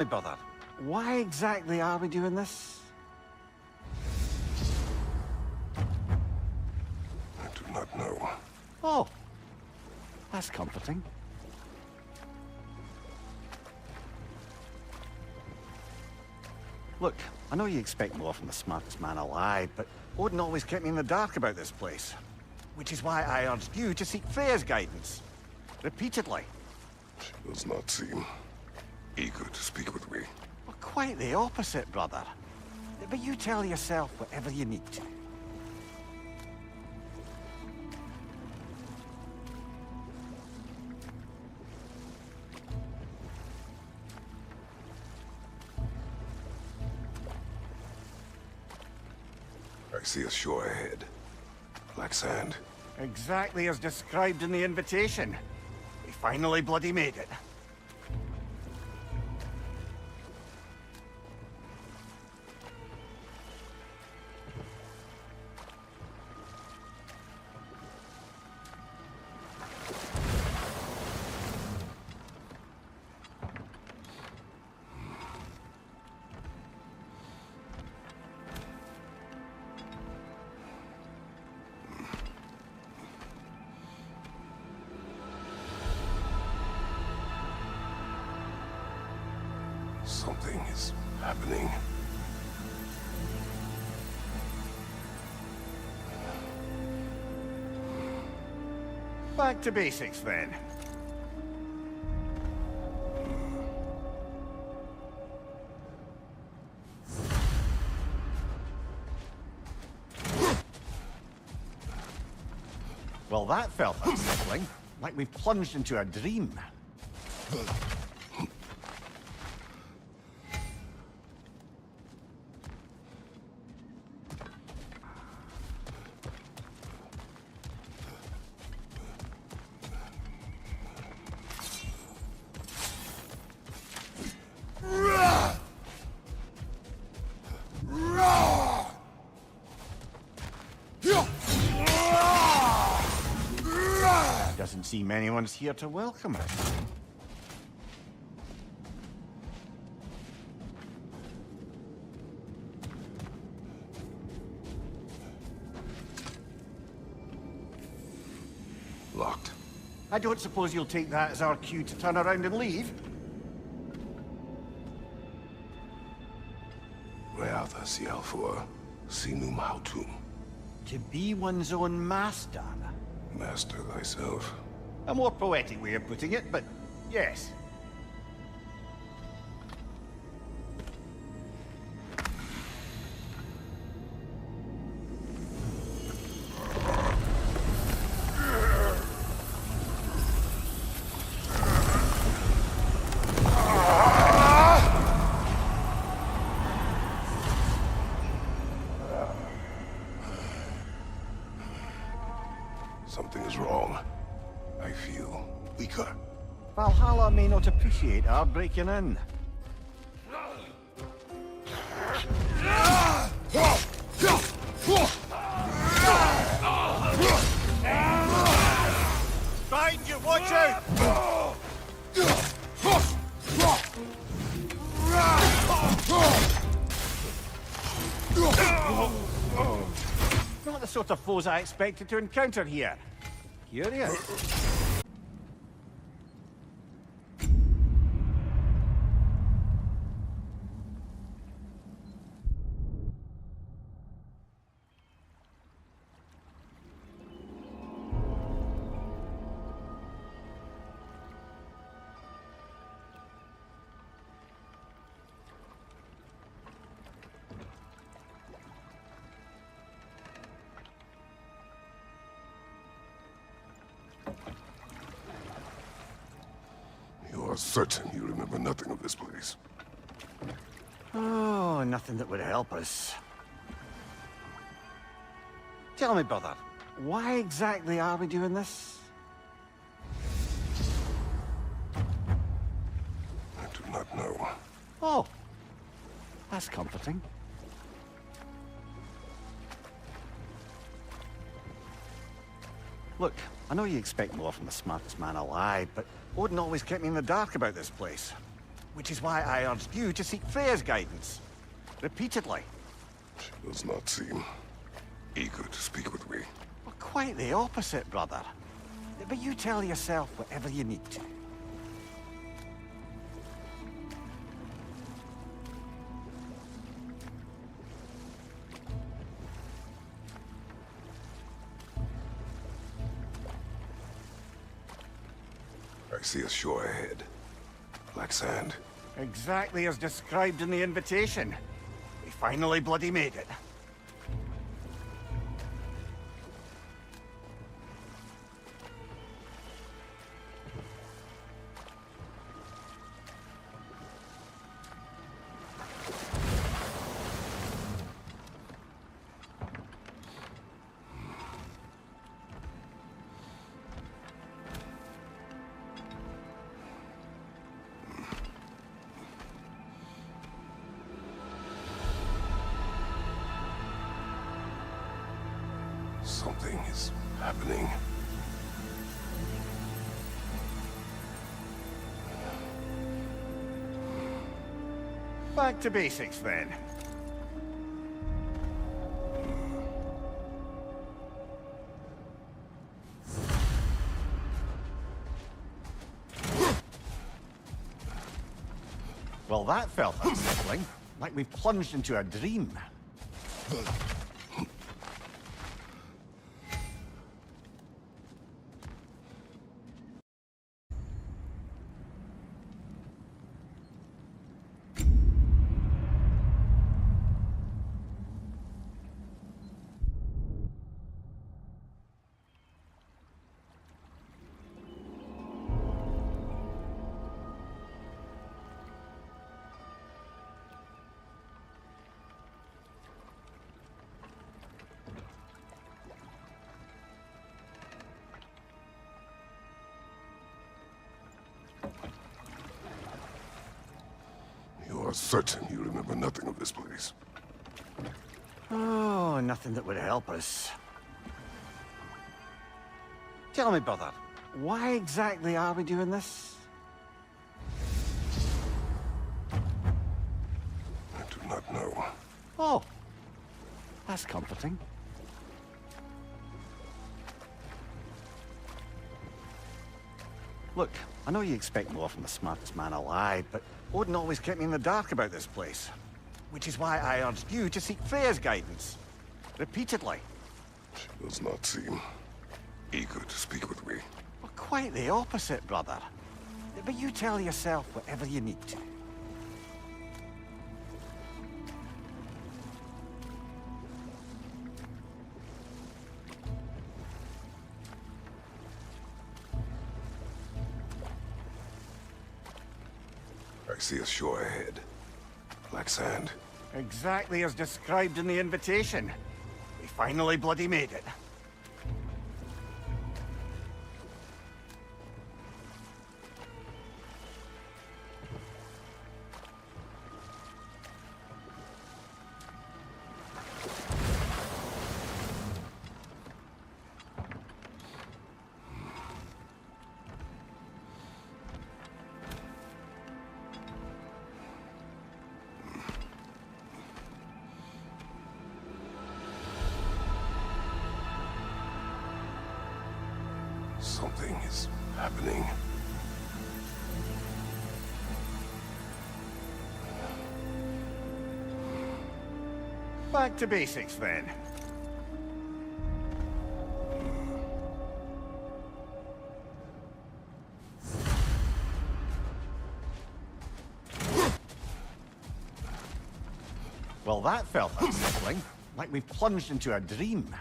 Hey, brother, why exactly are we doing this? I do not know. Oh, that's comforting. Look, I know you expect more from the smartest man alive, but Odin always kept me in the dark about this place. Which is why I urged you to seek Freya's guidance. Repeatedly. She does not seem eager to speak with me. Well, quite the opposite, brother. But you tell yourself whatever you need to. I see a shore ahead. Black sand. Exactly as described in the invitation. We finally bloody made it. Something is happening. Back to basics then. Well, that felt unsettling. Like we've plunged into a dream. Doesn't seem anyone's here to welcome us. Locked. I don't suppose you'll take that as our cue to turn around and leave? Reatha Sialfor, Sinum Hautum. To be one's own master. Master thyself. A more poetic way of putting it, but yes. Something is wrong. I feel weaker. Valhalla may not appreciate our breaking in. Behind you, watch out! Not the sort of foes I expected to encounter here. Curious. You are certain you remember nothing of this place? Oh, nothing that would help us. Tell me, brother, why exactly are we doing this? I do not know. Oh, that's comforting. Look, I know you expect more from the smartest man alive, but Odin always kept me in the dark about this place. Which is why I urged you to seek Freya's guidance. Repeatedly. She does not seem eager to speak with me. Well, quite the opposite, brother. But you tell yourself whatever you need to. I see a shore ahead. Black sand. Exactly as described in the invitation. We finally bloody made it. Something is happening. Back to basics then. Well, that felt unsettling. Like we plunged into a dream. You are certain you remember nothing of this place? Oh, nothing that would help us. Tell me, brother, why exactly are we doing this? I do not know. Oh, that's comforting. Look, I know you expect more from the smartest man alive, but Odin always kept me in the dark about this place. Which is why I urged you to seek Freya's guidance. Repeatedly. She does not seem eager to speak with me. Well, quite the opposite, brother. But you tell yourself whatever you need to. I see a shore ahead. Black sand. Exactly as described in the invitation. We finally bloody made it. Something is happening. Back to basics then. Well, that felt unsettling. Like we plunged into a dream.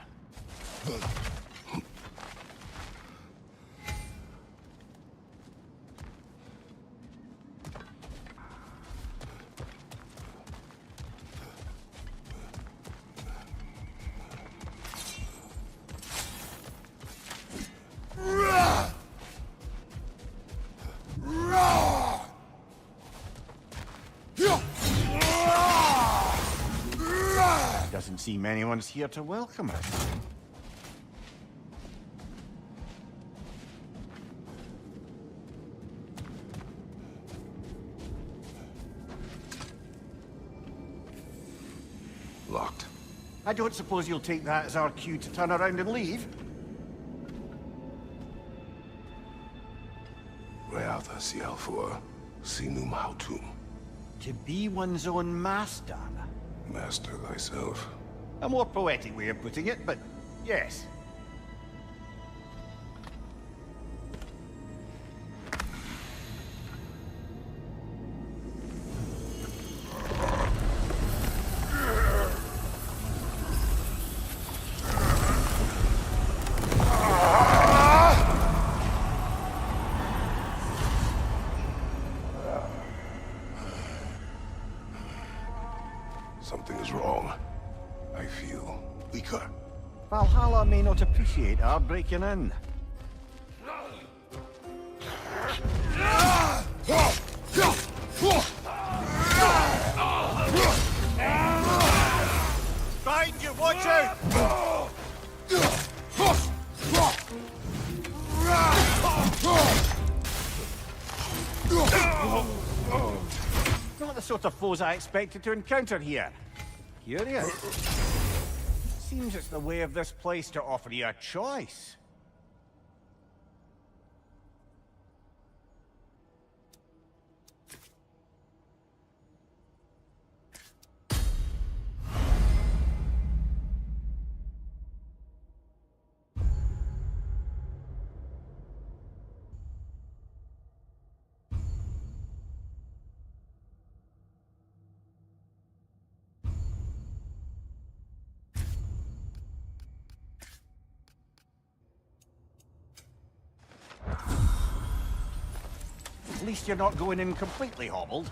Doesn't seem anyone's here to welcome us. Locked. I don't suppose you'll take that as our cue to turn around and leave? Reatha Sialfur, Sinum Hautum. To be one's own master. Master thyself. A more poetic way of putting it, but yes. Something is wrong. I feel weaker. Valhalla may not appreciate our breaking in. Behind you, watch out! Not the sort of foes I expected to encounter here. Curious. Seems it's the way of this place to offer you a choice. At least you're not going in completely hobbled.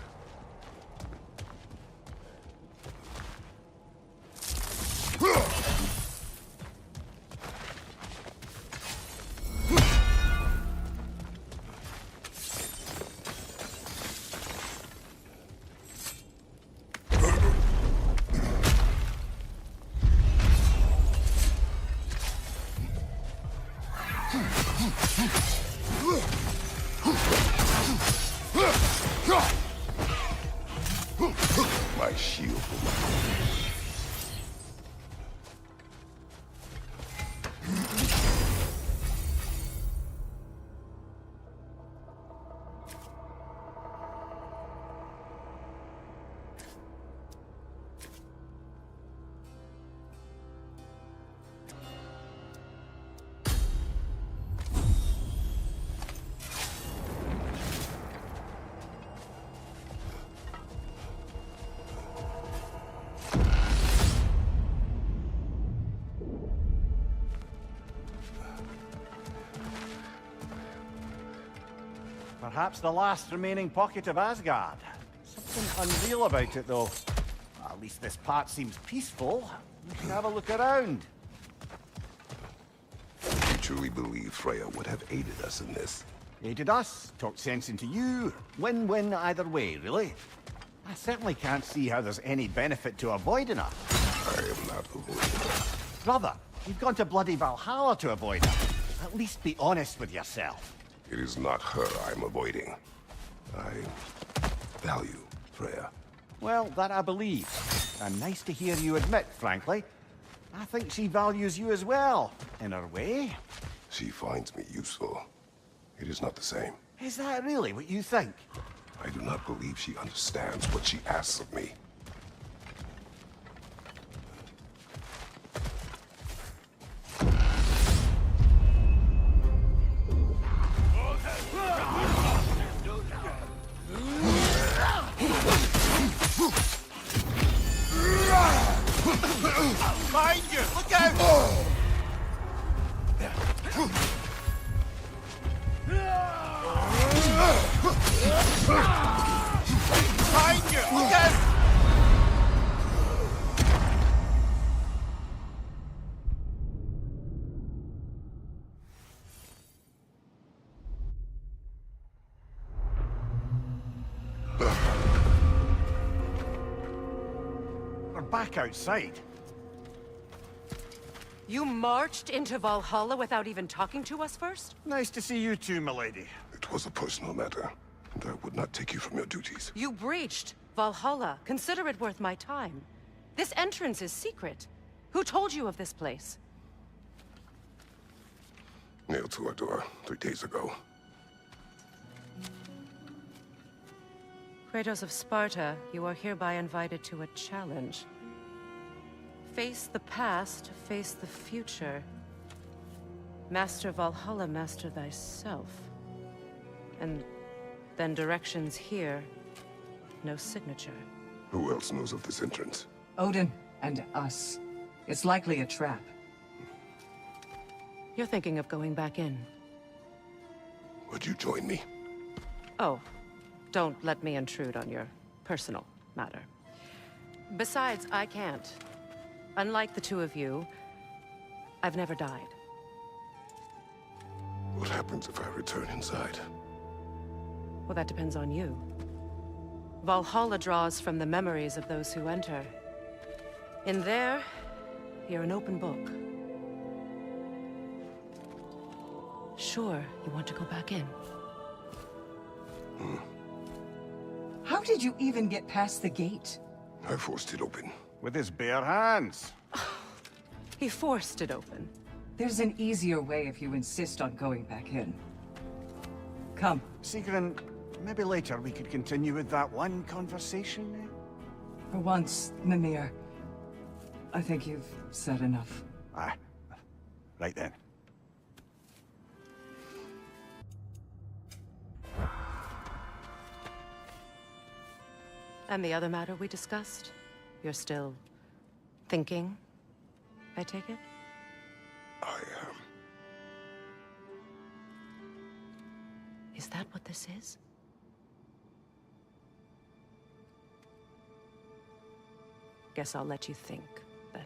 My shield. Perhaps the last remaining pocket of Asgard. Something unreal about it, though. At least this part seems peaceful. We can have a look around. You truly believe Freya would have aided us in this? Aided us, talked sense into you. Win-win either way, really. I certainly can't see how there's any benefit to avoiding her. I am not avoiding her. Brother, you've gone to bloody Valhalla to avoid her. At least be honest with yourself. It is not her I'm avoiding. I value Freya. Well, that I believe. And nice to hear you admit, frankly. I think she values you as well, in her way. She finds me useful. It is not the same. Is that really what you think? I do not believe she understands what she asks of me. Behind you! Look out! Behind you! Look out! We're back outside. You marched into Valhalla without even talking to us first? Nice to see you too, milady. It was a personal matter, and I would not take you from your duties. You breached Valhalla. Consider it worth my time. This entrance is secret. Who told you of this place? Nailed to our door 3 days ago. Kratos of Sparta, you are hereby invited to a challenge. Face the past, face the future. Master Valhalla, master thyself. And then directions here, no signature. Who else knows of this entrance? Odin and us. It's likely a trap. You're thinking of going back in. Would you join me? Oh, don't let me intrude on your personal matter. Besides, I can't. Unlike the two of you, I've never died. What happens if I return inside? Well, that depends on you. Valhalla draws from the memories of those who enter. In there, you're an open book. Sure, you want to go back in. How did you even get past the gate? I forced it open. With his bare hands. He forced it open. There's an easier way if you insist on going back in. Come. Sigrun, maybe later we could continue with that one conversation, eh? For once, Mimir, I think you've said enough. Aye. Right then. And the other matter we discussed? You're still thinking, I take it? I am. Is that what this is? Guess I'll let you think, then.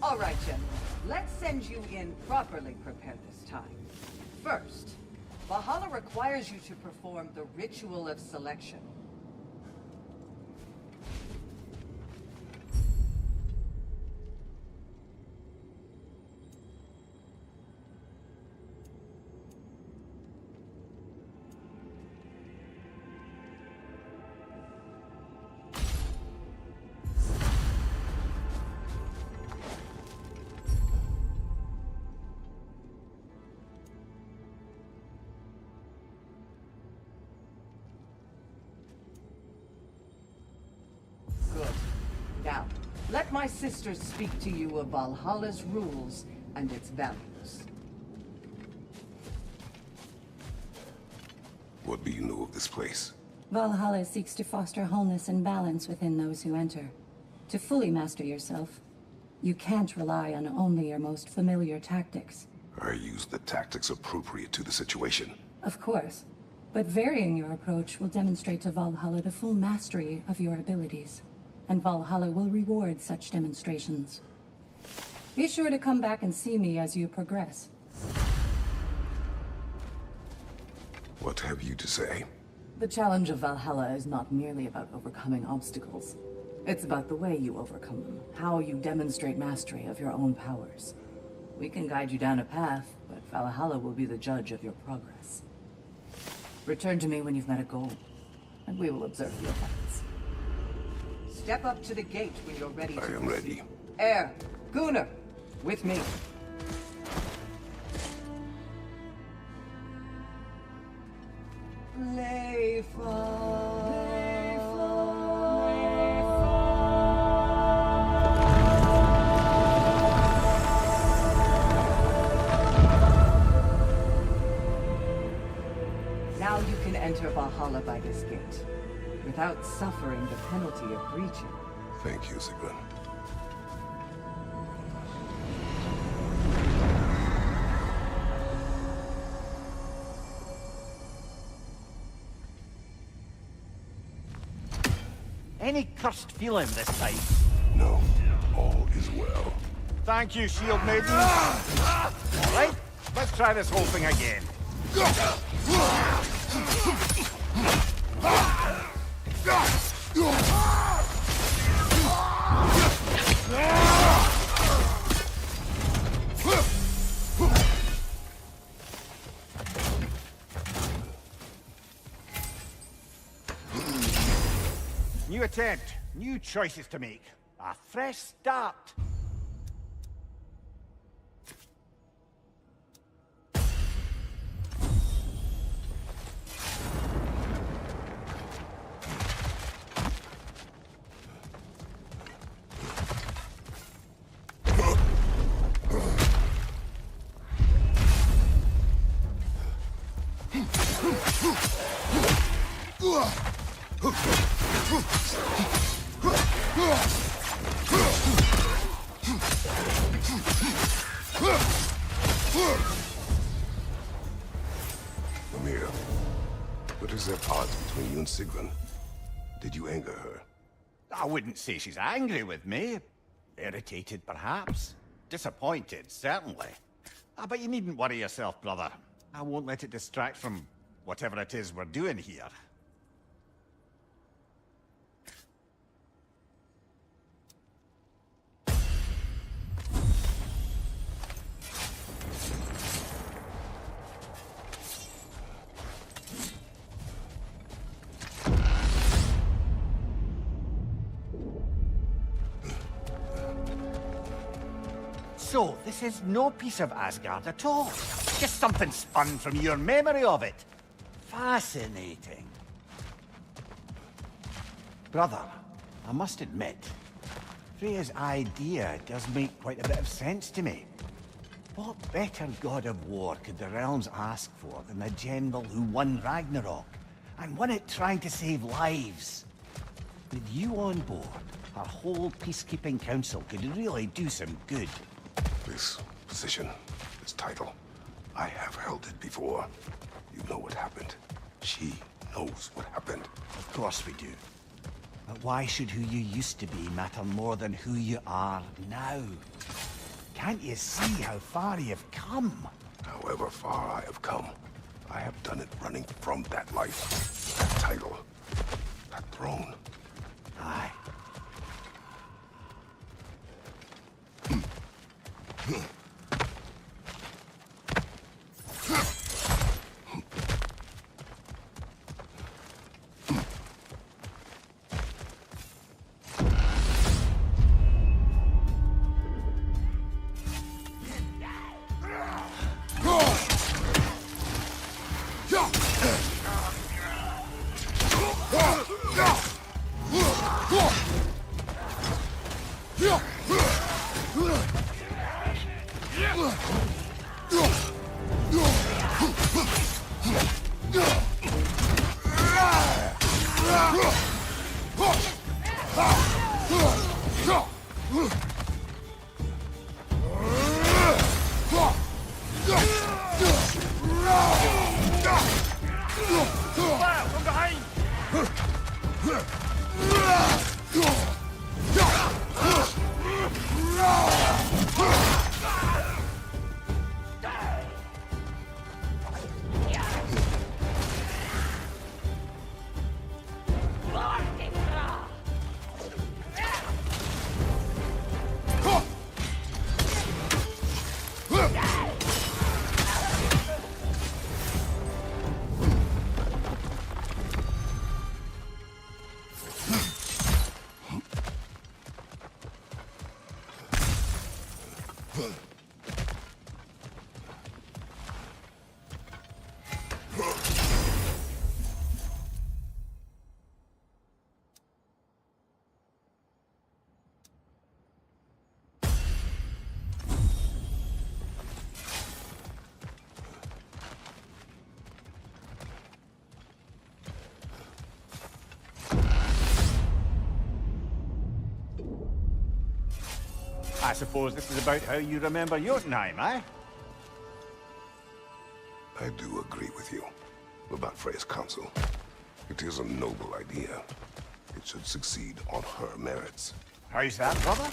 All right, gentlemen. Let's send you in properly prepared this time. First, Valhalla requires you to perform the ritual of selection. Good. Now, let my sisters speak to you of Valhalla's rules and its values. What do you know of this place? Valhalla seeks to foster wholeness and balance within those who enter. To fully master yourself, you can't rely on only your most familiar tactics. I use the tactics appropriate to the situation. Of course, but varying your approach will demonstrate to Valhalla the full mastery of your abilities, and Valhalla will reward such demonstrations. Be sure to come back and see me as you progress. What have you to say? The challenge of Valhalla is not merely about overcoming obstacles. It's about the way you overcome them, how you demonstrate mastery of your own powers. We can guide you down a path, but Valhalla will be the judge of your progress. Return to me when you've met a goal, and we will observe your efforts. Step up to the gate when you're ready to I am ready. Air, Gunnar, with me. Now you can enter Valhalla by this gate, without suffering the penalty of breaching. Thank you, Sigrun. Any cursed feeling this time? No, all is well. Thank you, Shield Maiden. All right, let's try this whole thing again. New attempt, new choices to make. A fresh start. Amir, what is at odds between you and Sigrun? Did you anger her? I wouldn't say she's angry with me. Irritated, perhaps. Disappointed, certainly. But you needn't worry yourself, brother. I won't let it distract from whatever it is we're doing here. So, this is no piece of Asgard at all. Just something spun from your memory of it. Fascinating. Brother, I must admit, Freya's idea does make quite a bit of sense to me. What better god of war could the realms ask for than the general who won Ragnarok, and won it trying to save lives? With you on board, our whole peacekeeping council could really do some good. This position, this title, I have held it before. You know what happened. She knows what happened. Of course we do. But why should who you used to be matter more than who you are now? Can't you see how far you've come? However far I have come, I have done it running from that life, that title, that throne. Aye. I suppose this is about how you remember Jotunheim, eh? I do agree with you about Freya's council. It is a noble idea. It should succeed on her merits. How's that, brother?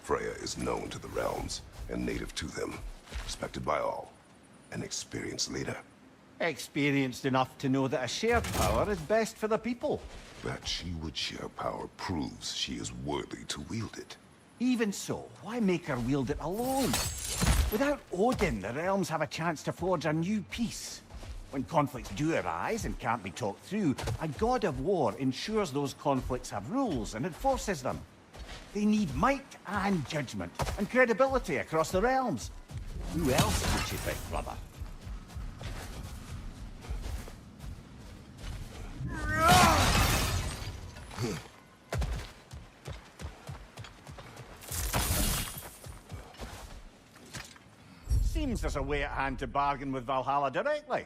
Freya is known to the realms and native to them, respected by all. An experienced leader. Experienced enough to know that a shared power is best for the people. That she would share power proves she is worthy to wield it. Even so, why make her wield it alone? Without Odin, the realms have a chance to forge a new peace. When conflicts do arise and can't be talked through, a god of war ensures those conflicts have rules and enforces them. They need might and judgment and credibility across the realms. Who else would you pick, brother? Seems there's a way at hand to bargain with Valhalla directly.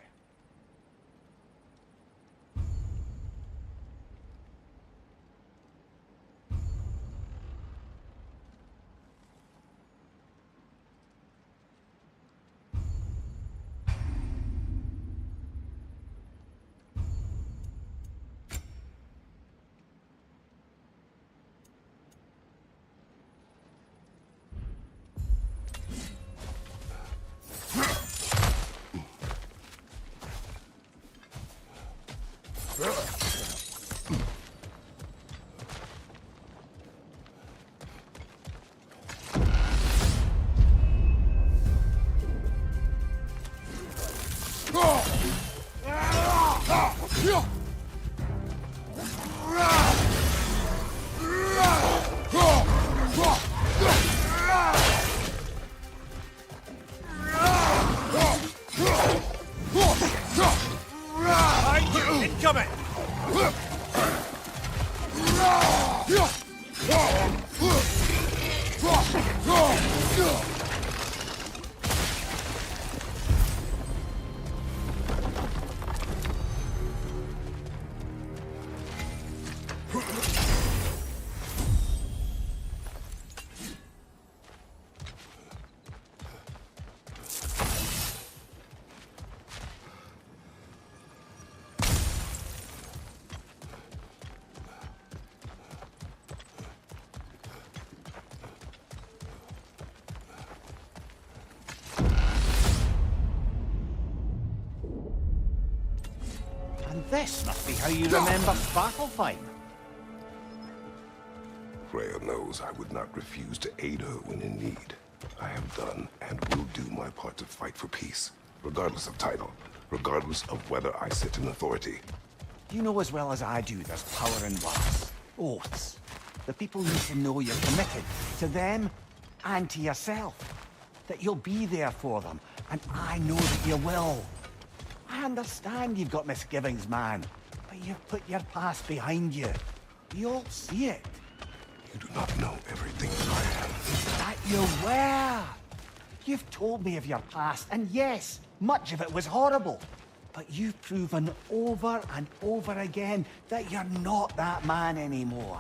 Incoming! This must be how you remember Svartalfheim. Freya knows I would not refuse to aid her when in need. I have done and will do my part to fight for peace, regardless of title, regardless of whether I sit in authority. You know as well as I do there's power in words, oaths. The people need to know you're committed to them and to yourself. That you'll be there for them, and I know that you will. I understand you've got misgivings, man, but you've put your past behind you. We all see it. You do not know everything that I am. That you were. You've told me of your past, and yes, much of it was horrible. But you've proven over and over again that you're not that man anymore.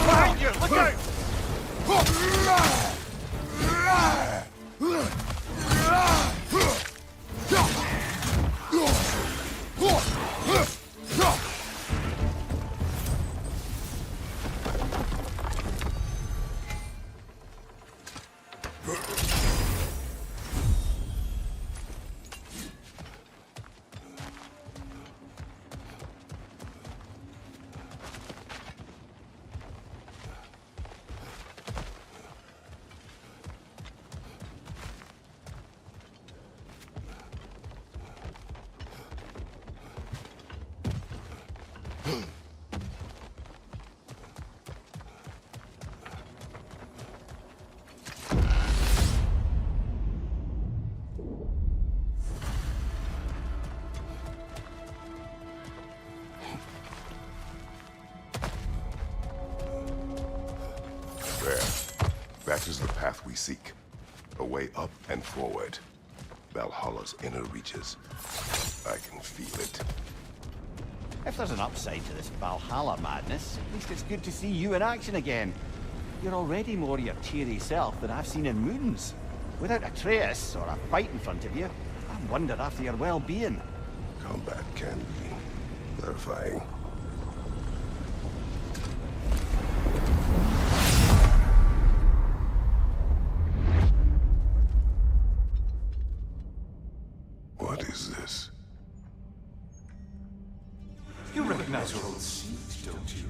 Behind you! Look out! That is the path we seek. A way up and forward. Valhalla's inner reaches. I can feel it. If there's an upside to this Valhalla madness, at least it's good to see you in action again. You're already more your cheery self than I've seen in moons. Without Atreus or a fight in front of you, I wonder after your well-being. Combat can be clarifying. What is this? You recognize your old seat, don't you?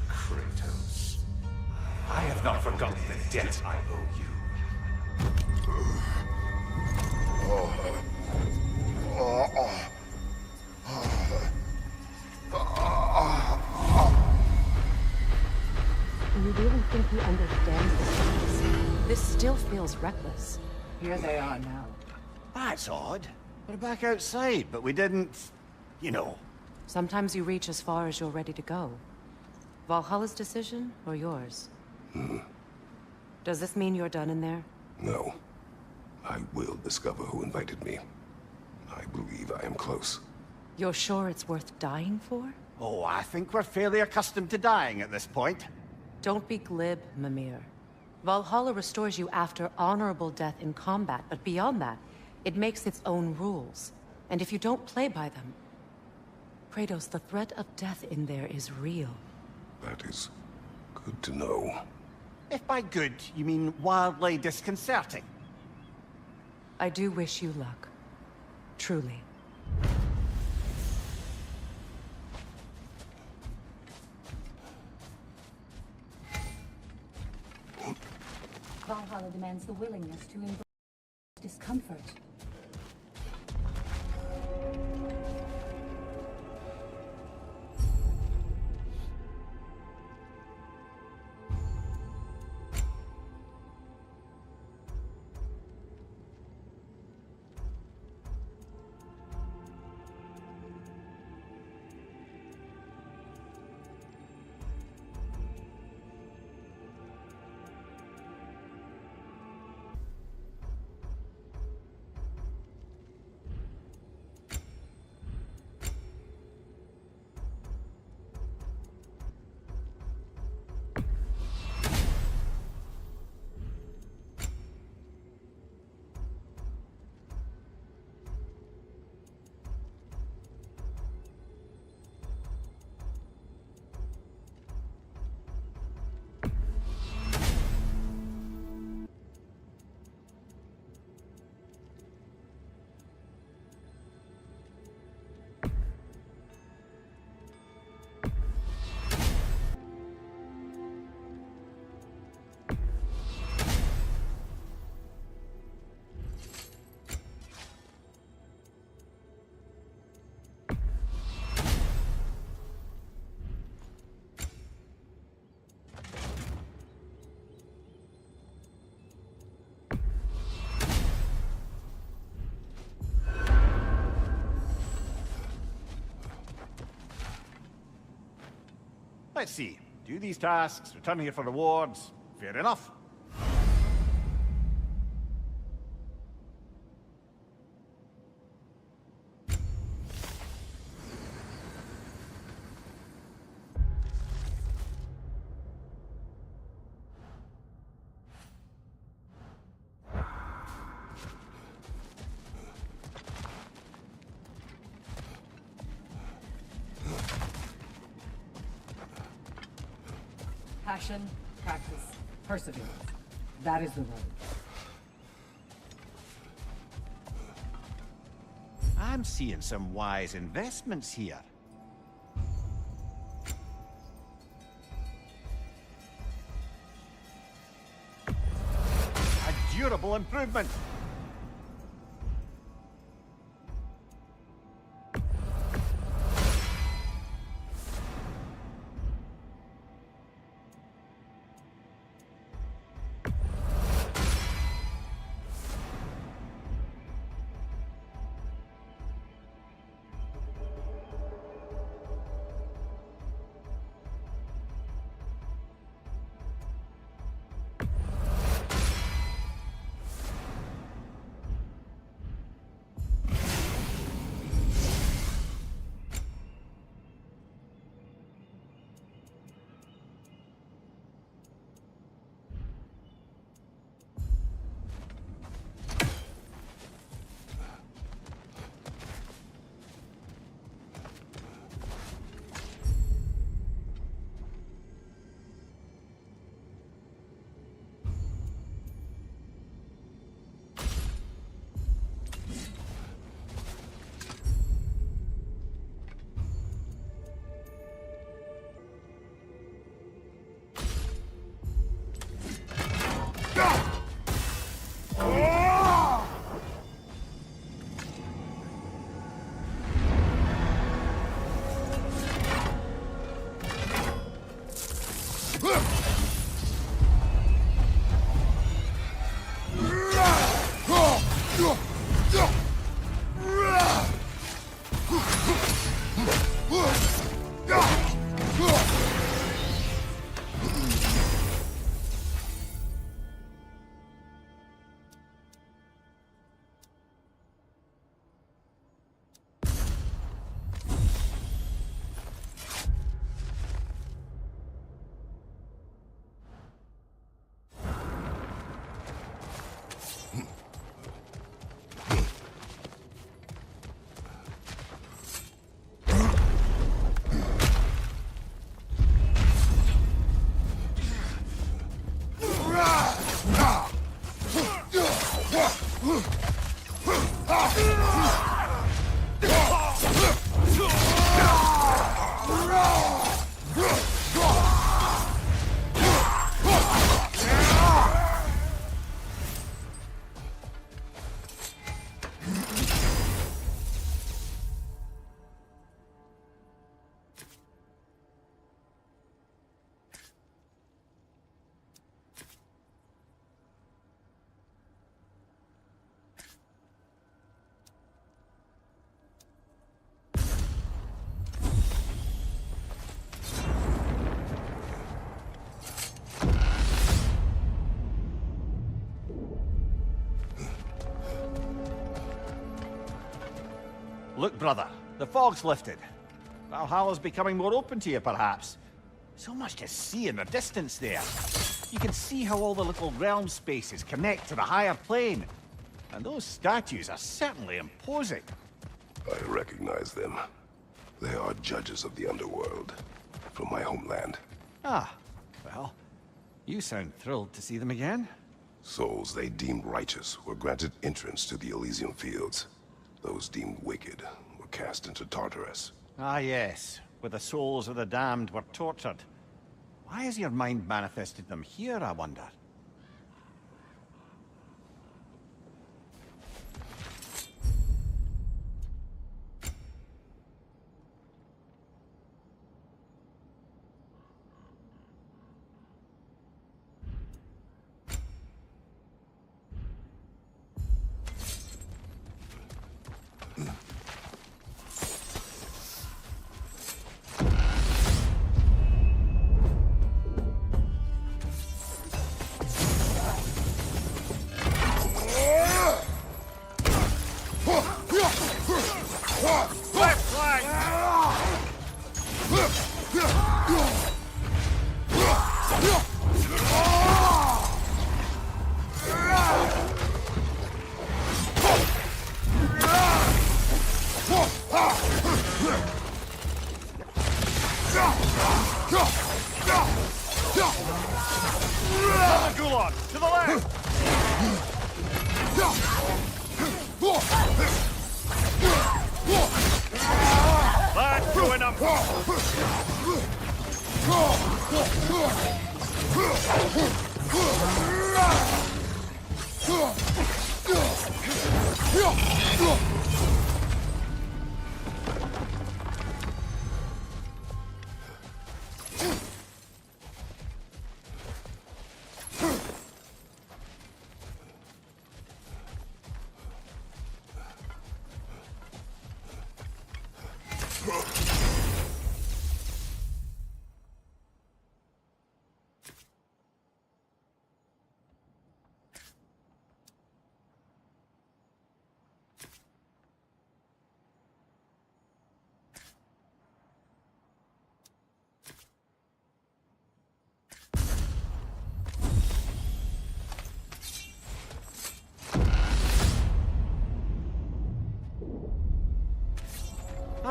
Kratos. I have not forgotten the debt I owe you. Do you really think he understands this? This still feels reckless. Here they are now. That's odd. We're back outside, but we didn't... you know. Sometimes you reach as far as you're ready to go. Valhalla's decision, or yours? Does this mean you're done in there? No. I will discover who invited me. I believe I am close. You're sure it's worth dying for? Oh, I think we're fairly accustomed to dying at this point. Don't be glib, Mimir. Valhalla restores you after honorable death in combat, but beyond that, it makes its own rules. And if you don't play by them... Kratos, the threat of death in there is real. That is good to know. If by good, you mean wildly disconcerting. I do wish you luck. Truly. Valhalla demands the willingness to embrace discomfort. Let's see. Do these tasks, return here for rewards. Fair enough. Passion, practice, perseverance. That is the road. I'm seeing some wise investments here. A durable improvement. Look, brother, the fog's lifted. Valhalla's becoming more open to you, perhaps. So much to see in the distance there. You can see how all the little realm spaces connect to the higher plane. And those statues are certainly imposing. I recognize them. They are judges of the underworld, from my homeland. Ah, well, you sound thrilled to see them again. Souls they deemed righteous were granted entrance to the Elysium Fields. Those deemed wicked were cast into Tartarus. Ah, yes, where the souls of the damned were tortured. Why has your mind manifested them here, I wonder? To the left! That's doing them!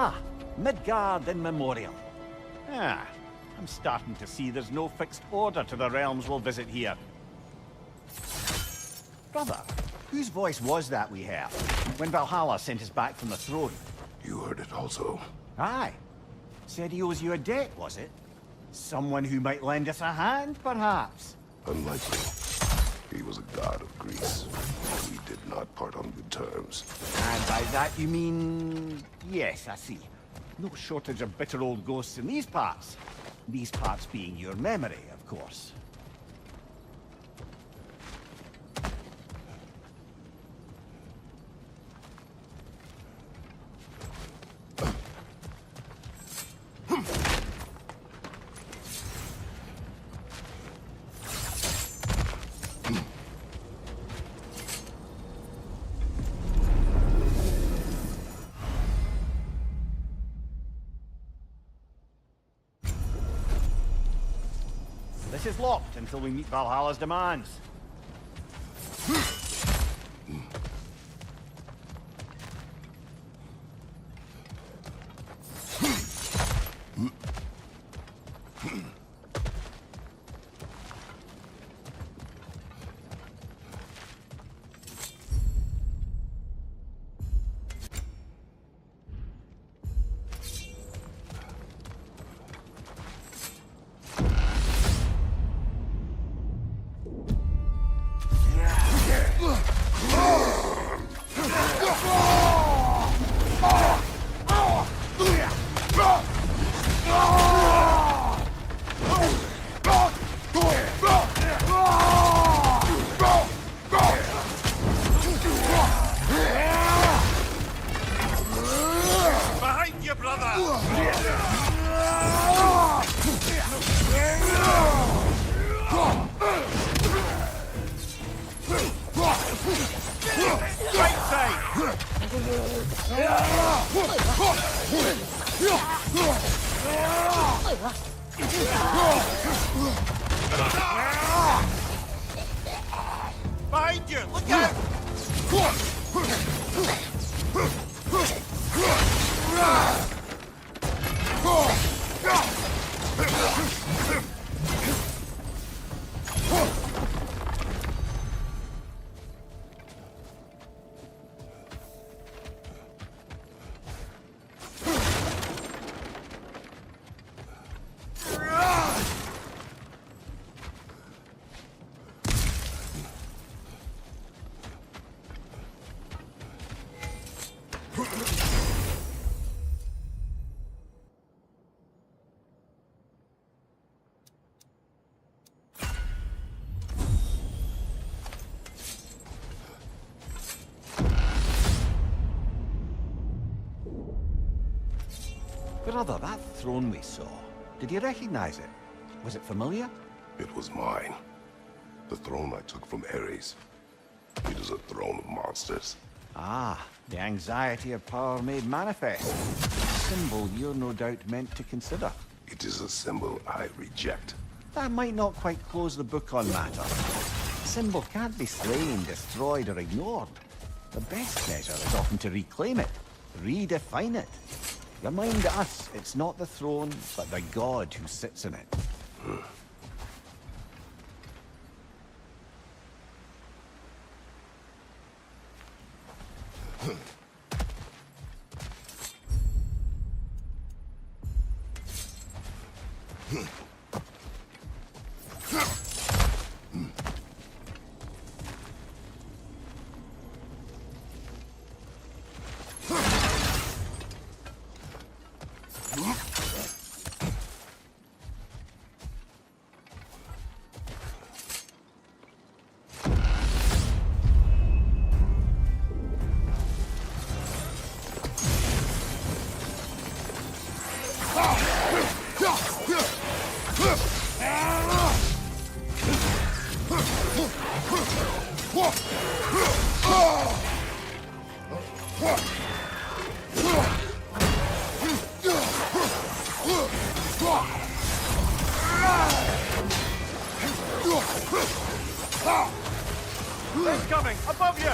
Ah, Midgard in Memoriam. Ah, I'm starting to see there's no fixed order to the realms we'll visit here. Brother, whose voice was that we heard when Valhalla sent us back from the throne? You heard it also. Aye. Said he owes you a debt, was it? Someone who might lend us a hand, perhaps? Unlikely. He was a god of Greece. We did not part on good terms. And by that you mean... Yes, I see. No shortage of bitter old ghosts in these parts. These parts being your memory, of course. This is locked until we meet Valhalla's demands. Behind you, brother! Right side! Behind you! Look out! Brother, that throne we saw, did you recognize it? Was it familiar? It was mine. The throne I took from Ares. It is a throne of monsters. Ah, the anxiety of power made manifest. A symbol you're no doubt meant to consider. It is a symbol I reject. That might not quite close the book on matter. A symbol can't be slain, destroyed, or ignored. The best measure is often to reclaim it, redefine it. Remind us it's not the throne, but the god who sits in it. It's coming! Above you!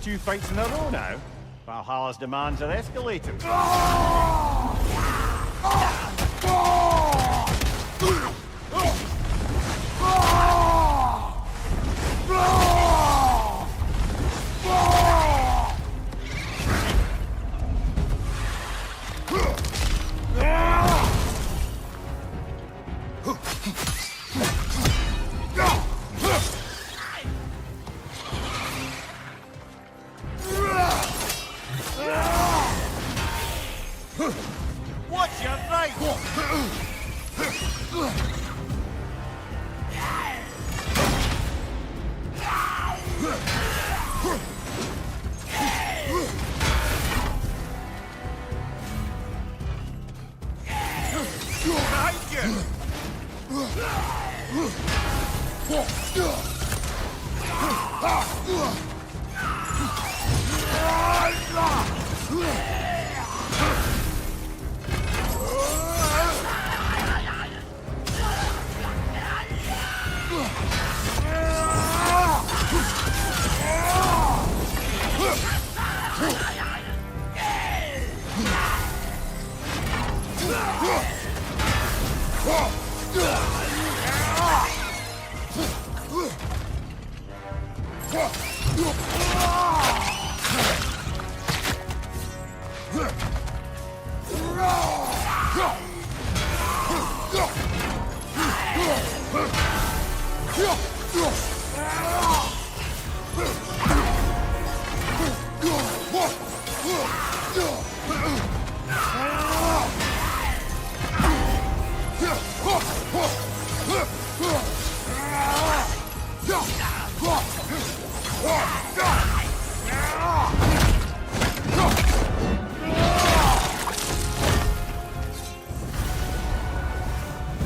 Two fights in a row now? Valhalla's demands are escalating. What's your right?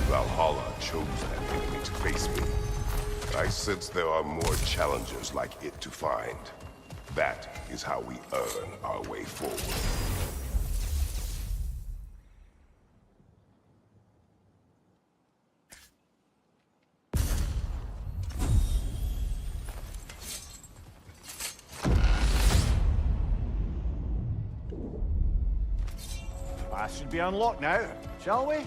Valhalla chose an enemy to face me. I sense there are more challengers like it to find. That is how we earn our way forward. Path should be unlocked now, shall we?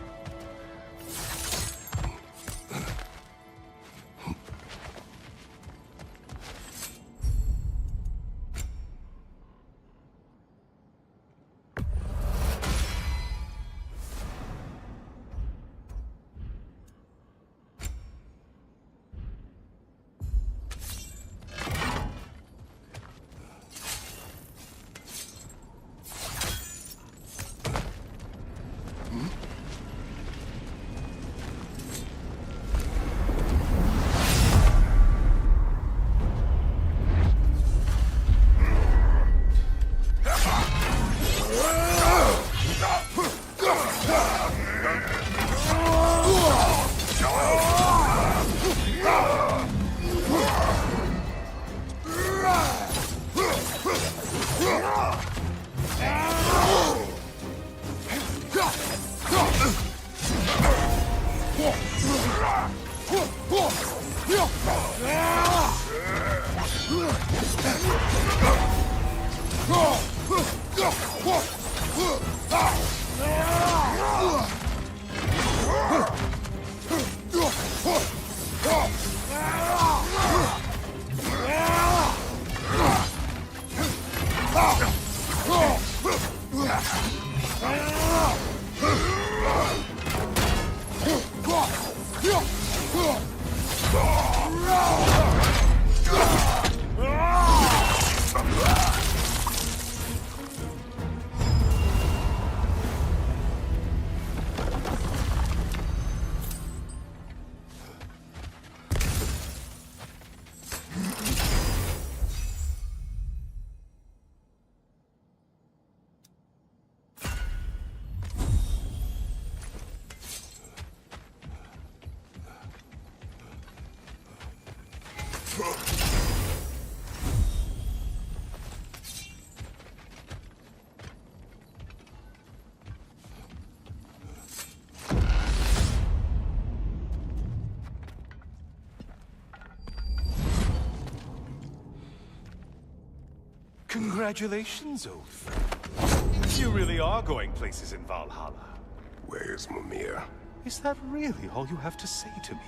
Congratulations, old friend. You really are going places in Valhalla. Where's Mimir? Is that really all you have to say to me?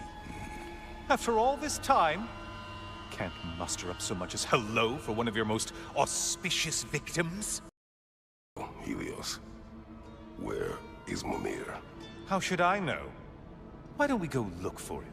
After all this time, can't muster up so much as hello for one of your most auspicious victims? Helios, where is Mimir? How should I know? Why don't we go look for him?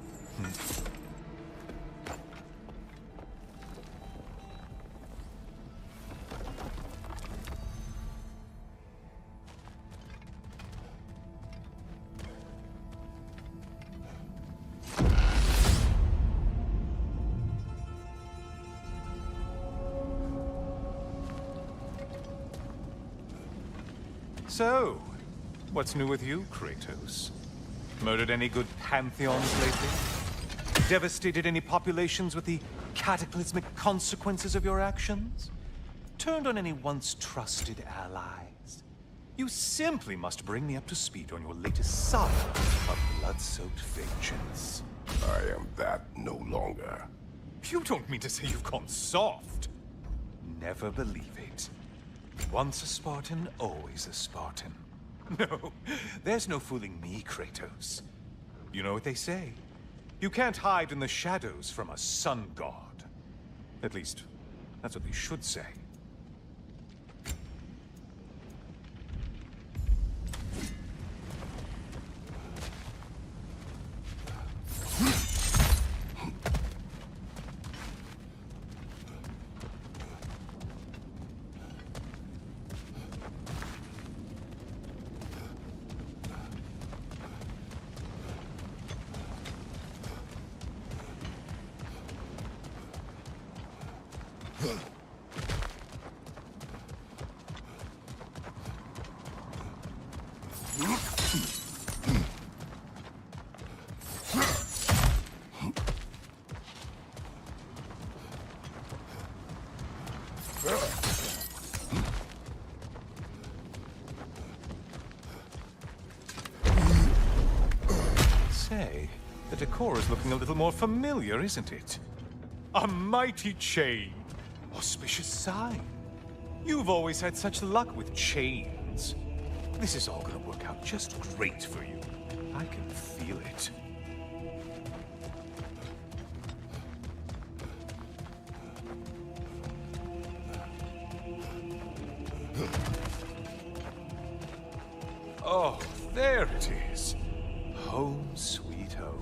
So, what's new with you, Kratos? Murdered any good pantheons lately? Devastated any populations with the cataclysmic consequences of your actions? Turned on any once trusted allies? You simply must bring me up to speed on your latest saga of blood-soaked vengeance. I am that no longer. You don't mean to say you've gone soft? Never believe it. Once a Spartan, always a Spartan. No, there's no fooling me, Kratos. You know what they say? You can't hide in the shadows from a sun god. At least, that's what they should say. Say, the decor is looking a little more familiar, isn't it? A mighty chain. Auspicious sign. You've always had such luck with chains. This is all gonna work out just great for you. I can feel it. Oh, there it is. Home sweet home.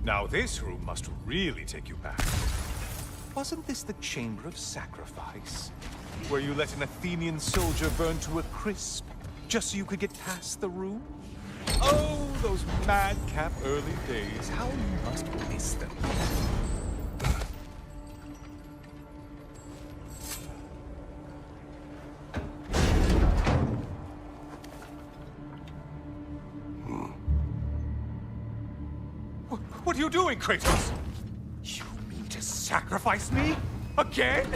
Now this room must really take you back. Wasn't this the Chamber of Sacrifice? Where you let an Athenian soldier burn to a crisp, just so you could get past the room? Oh, those madcap early days. How you must miss them. What are you doing, Kratos? You mean to sacrifice me? Again?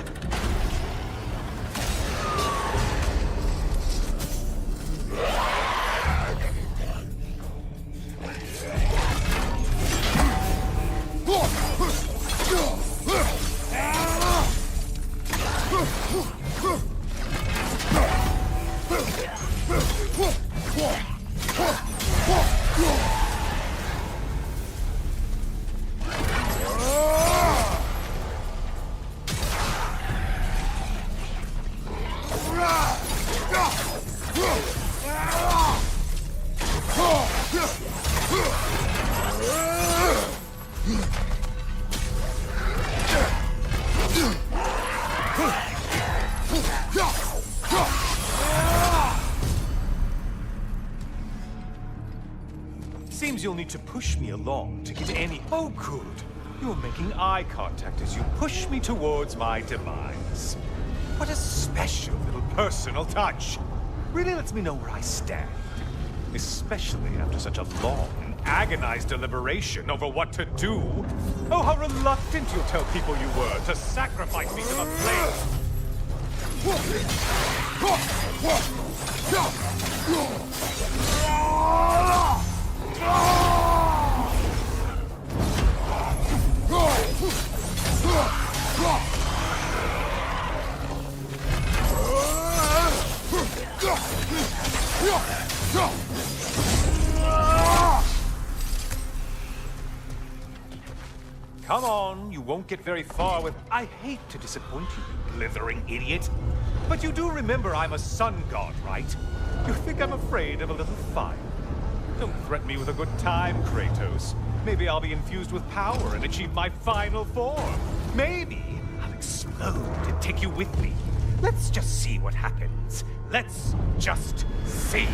need to push me along to get any... Oh, good. You're making eye contact as you push me towards my demise. What a special little personal touch. Really lets me know where I stand. Especially after such a long and agonized deliberation over what to do. Oh, how reluctant you'll tell people you were to sacrifice me to the flames. Come on, you won't get very far with... I hate to disappoint you, you blithering idiot. But you do remember I'm a sun god, right? You think I'm afraid of a little fire? Don't threaten me with a good time, Kratos. Maybe I'll be infused with power and achieve my final form. Maybe I'll explode and take you with me. Let's just see what happens. Let's just see.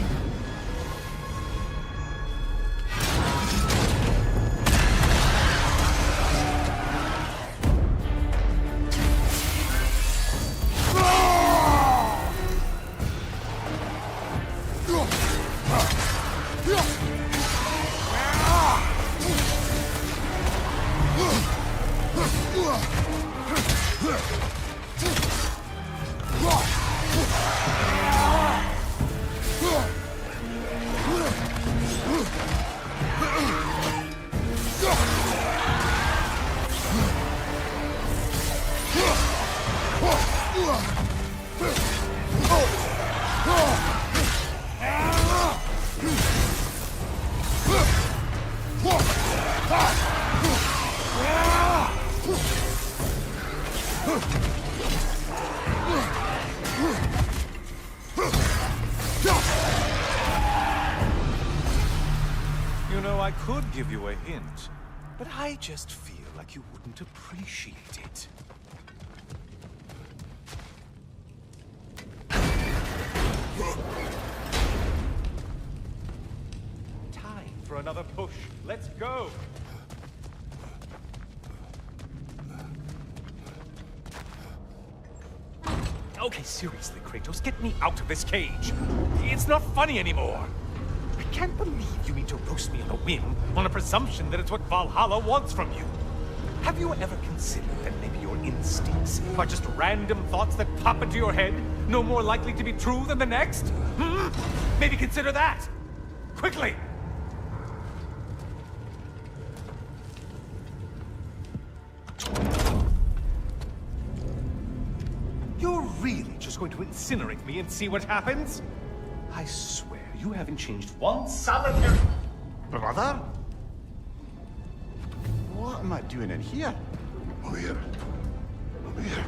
You know, I could give you a hint, but I just feel like you wouldn't appreciate it. Time for another push. Let's go! Okay, seriously, Kratos, get me out of this cage. It's not funny anymore. I can't believe you mean to roast me on a whim, on a presumption that it's what Valhalla wants from you. Have you ever considered that maybe your instincts are just random thoughts that pop into your head, no more likely to be true than the next? Hmm? Maybe consider that! Quickly! You're really just going to incinerate me and see what happens? I swear, you haven't changed one solitary... Brother? What am I doing in here? Over here. Over here.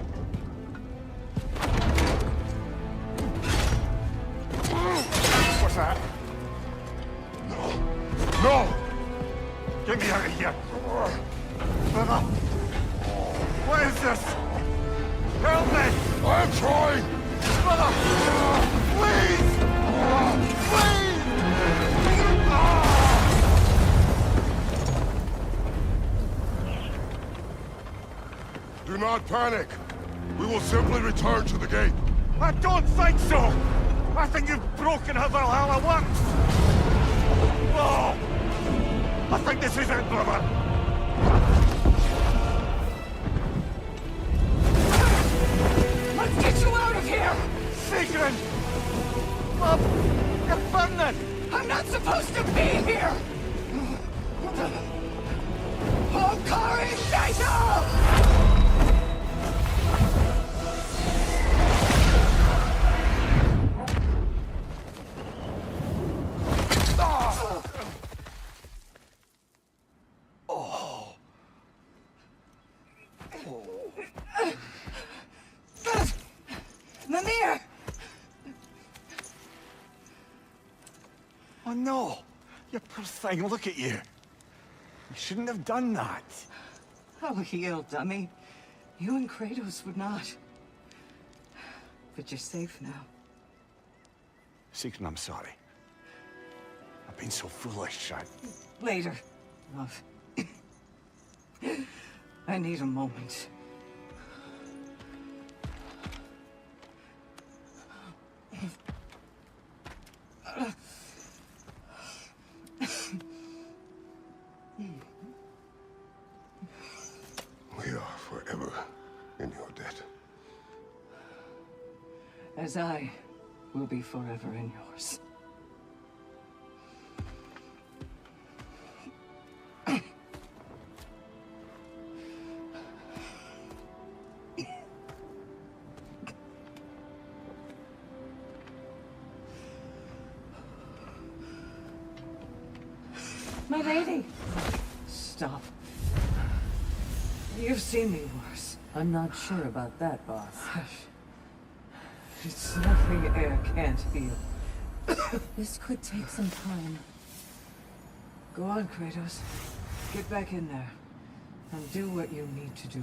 What's that? No. No! Get me out of here! Brother! What is this? Help me! I'm trying! Brother! Please! Please! Do not panic. We will simply return to the gate. I don't think so! I think you've broken how Valhalla works! Oh! I think this is it, brother! Let's get you out of here! Sigrun! Mom! You're burning! I'm not supposed to be here! Hokari Naito! Mimir! Oh no! You poor thing, look at you! You shouldn't have done that. Oh, heal, dummy. You and Kratos would not. But you're safe now. Sigrun, I'm sorry. I've been so foolish. Later. I need a moment. We are forever in your debt. As I will be forever in yours. My lady! Stop. You've seen me worse. I'm not sure about that, boss. It's nothing air can't heal. This could take some time. Go on, Kratos. Get back in there. And do what you need to do.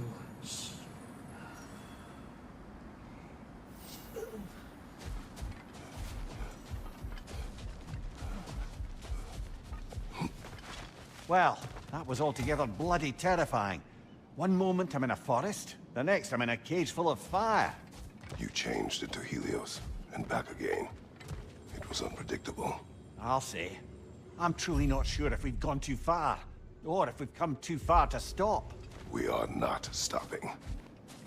Well, that was altogether bloody terrifying. One moment I'm in a forest, the next I'm in a cage full of fire. You changed into Helios, and back again. It was unpredictable. I'll say. I'm truly not sure if we've gone too far, or if we've come too far to stop. We are not stopping.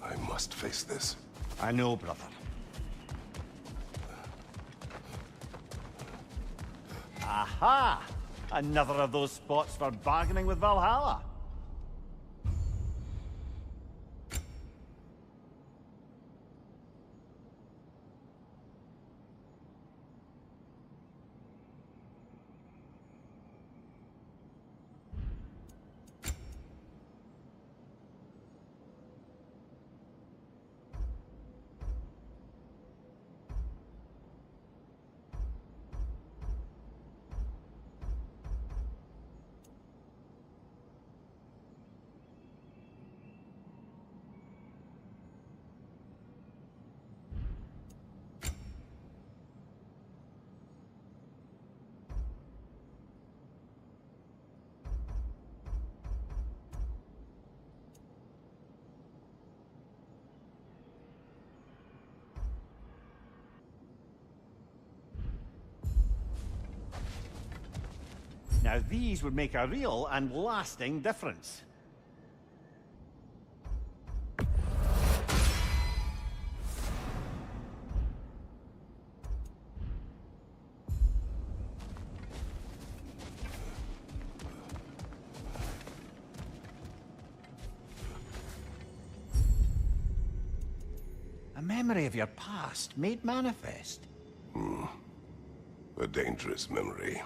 I must face this. I know, brother. Aha! Another of those spots for bargaining with Valhalla. Now these would make a real and lasting difference. A memory of your past made manifest. A dangerous memory.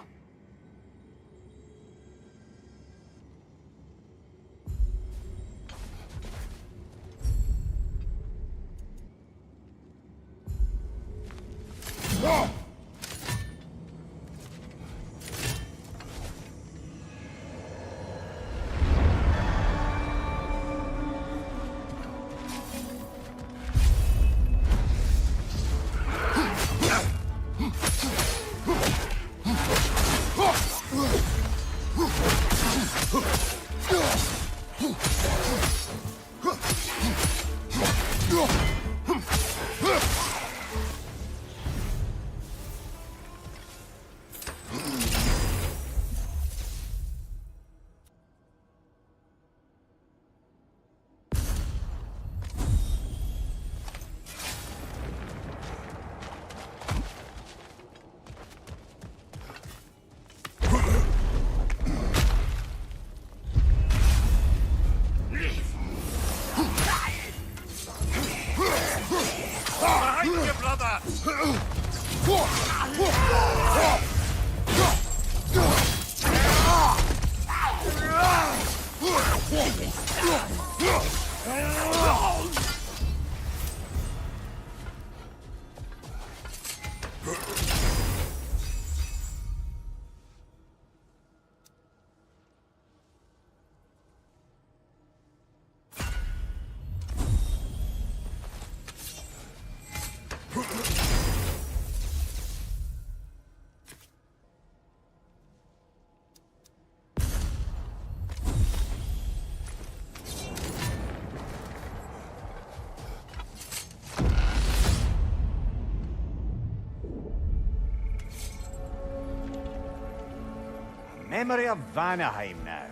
memory of Vanaheim now.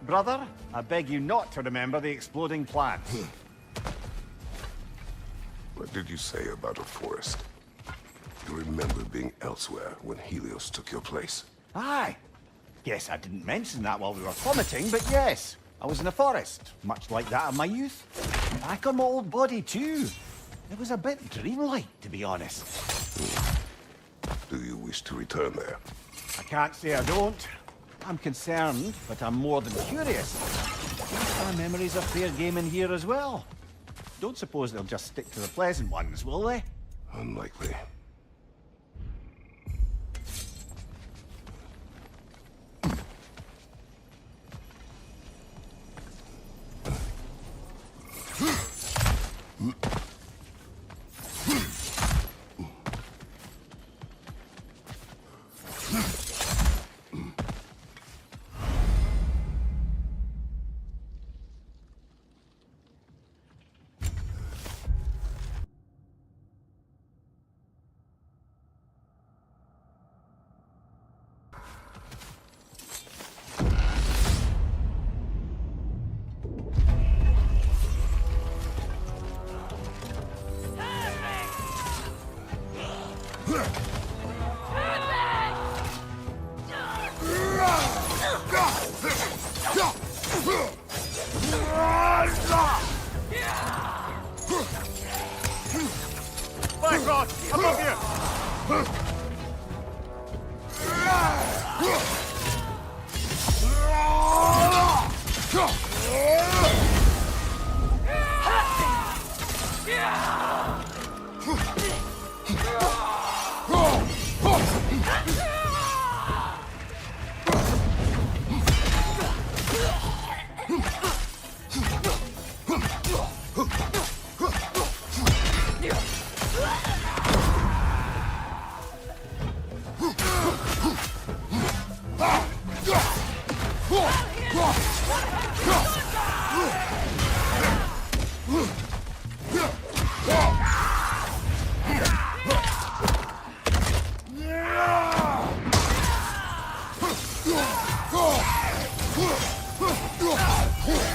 Brother, I beg you not to remember the exploding plants. What did you say about a forest? You remember being elsewhere when Helios took your place? Aye. Yes, I didn't mention that while we were plummeting, but yes. I was in a forest, much like that of my youth. Back on my old body, too. It was a bit dreamlike, to be honest. Do you wish to return there? I can't say I don't. I'm concerned, but I'm more than curious. My memories are fair game in here as well. Don't suppose they'll just stick to the pleasant ones, will they? Unlikely. Bifrost, above you!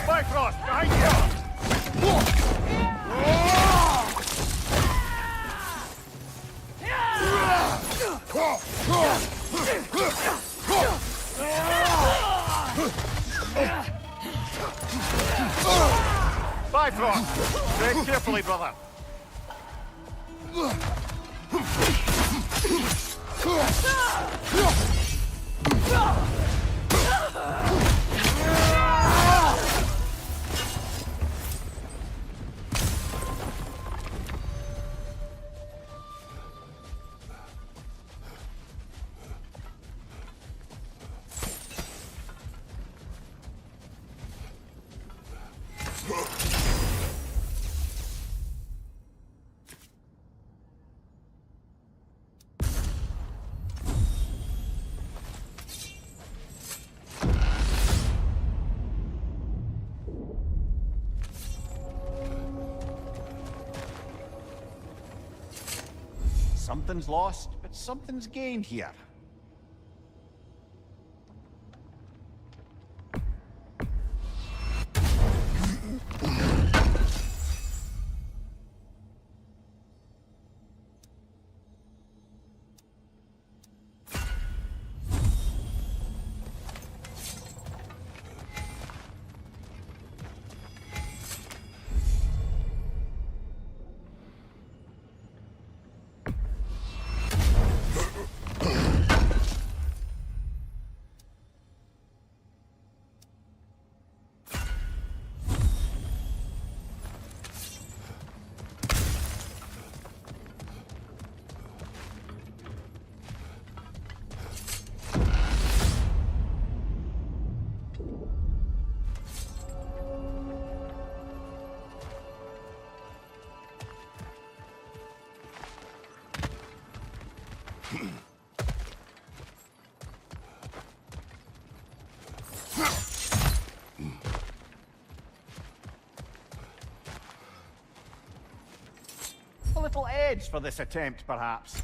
Bifrost, behind you! Bifrost! Tread carefully, brother. Something's lost, but something's gained here. A little edge for this attempt, perhaps.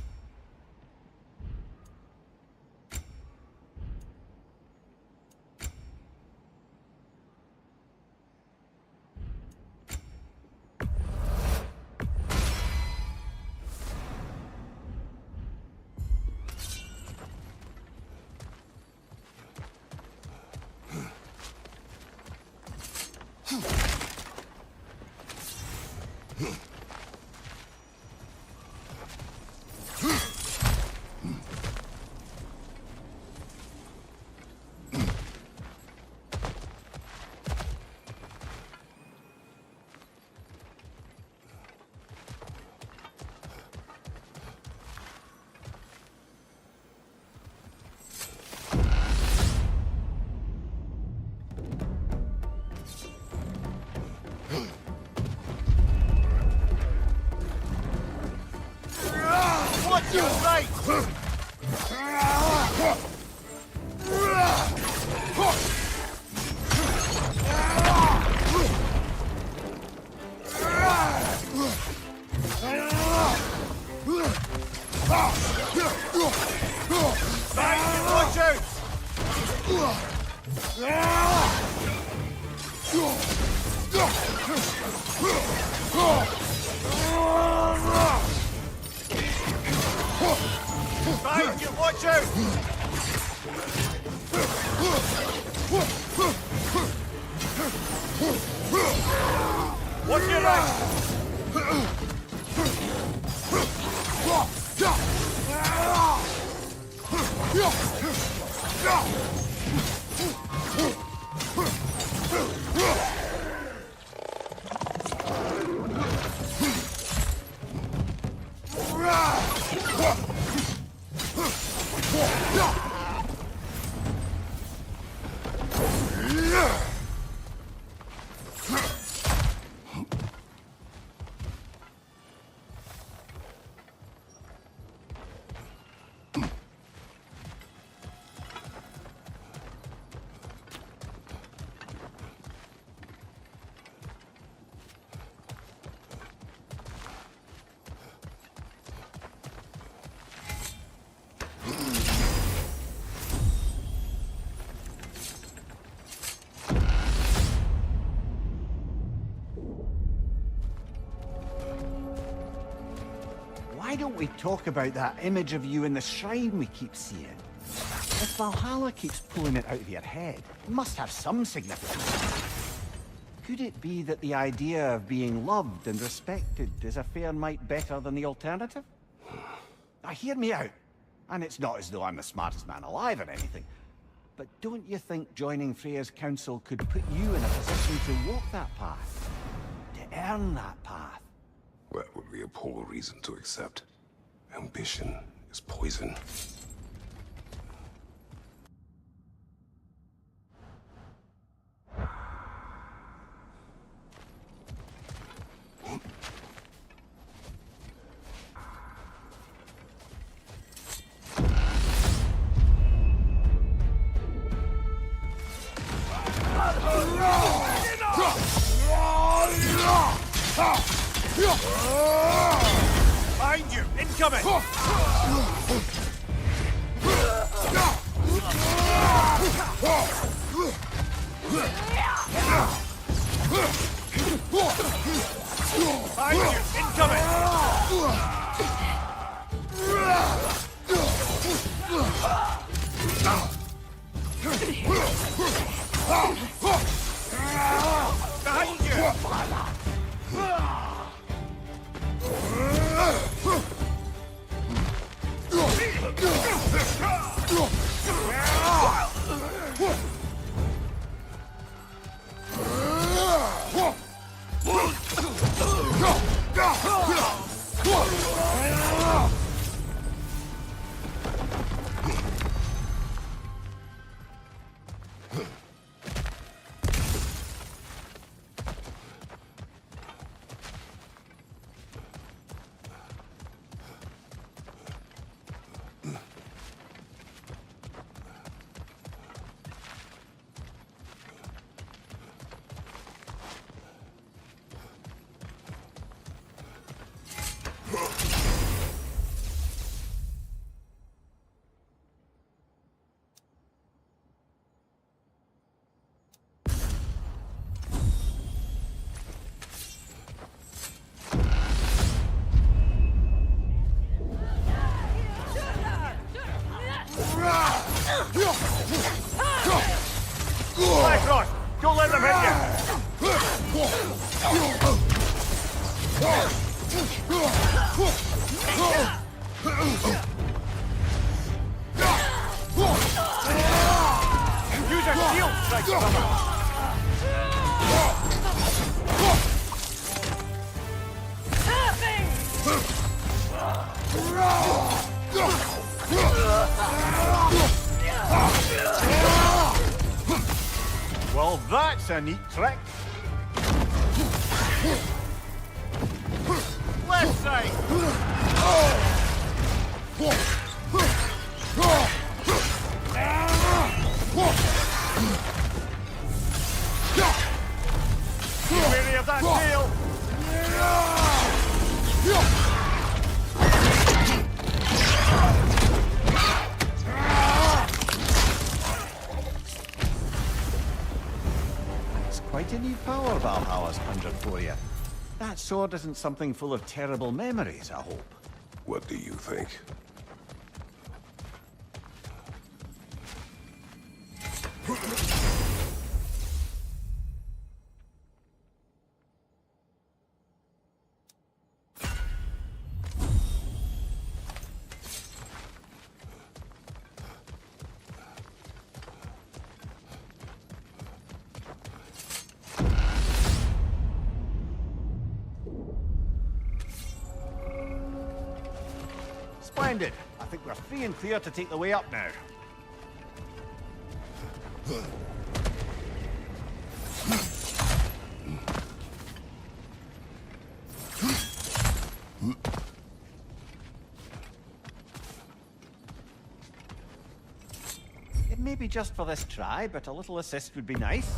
Why don't we talk about that image of you in the shrine we keep seeing? If Valhalla keeps pulling it out of your head, it must have some significance. Could it be that the idea of being loved and respected is a fair mite better than the alternative? Now hear me out. And it's not as though I'm the smartest man alive or anything. But don't you think joining Freya's council could put you in a position to walk that path? To earn that path? That would be a poor reason to accept. Ambition is poison. Behind you! Incoming! Behind you! Incoming! Behind you! Don't let them hit you! Use your shield strike, brother! Well, that's a neat trick. Left side! Be wary of that tail! That's quite a neat power Valhalla's conjured for you. That sword isn't something full of terrible memories, I hope. What do you think? Splendid. I think we're free and clear to take the way up now. It may be just for this try, but a little assist would be nice.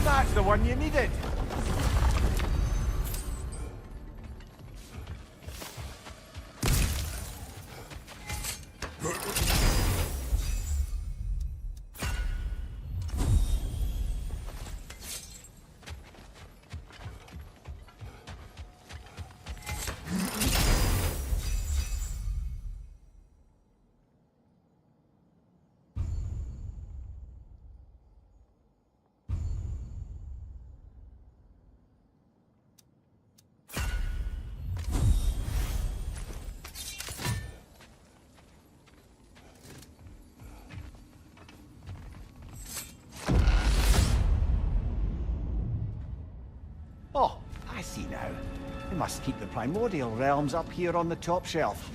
That's the one you needed. Oh, I see now. We must keep the primordial realms up here on the top shelf.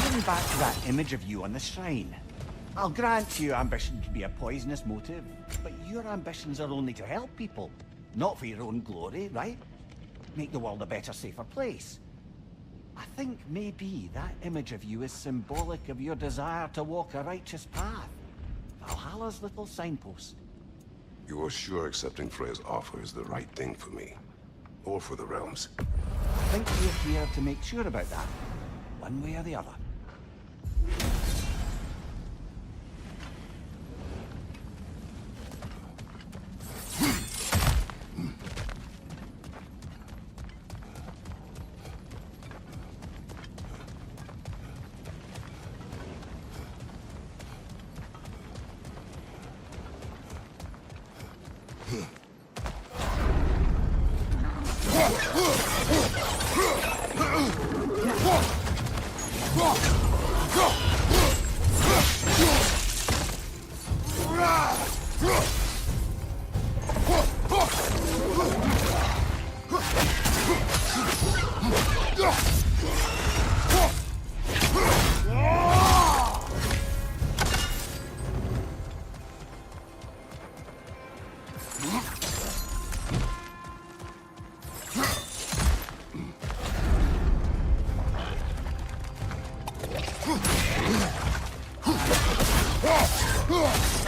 Going back to that image of you on the shrine. I'll grant you ambition can be a poisonous motive, but your ambitions are only to help people, not for your own glory, right? Make the world a better, safer place. I think maybe that image of you is symbolic of your desire to walk a righteous path. Valhalla's little signpost. You're sure accepting Freya's offer is the right thing for me? Or for the realms? I think we're here to make sure about that, one way or the other.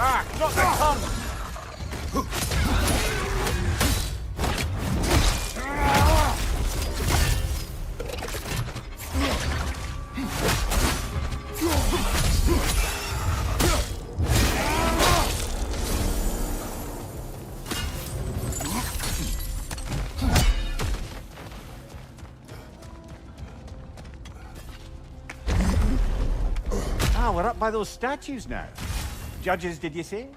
Ah, not that tongue! Ah, we're up by those statues now. Judges, did you say?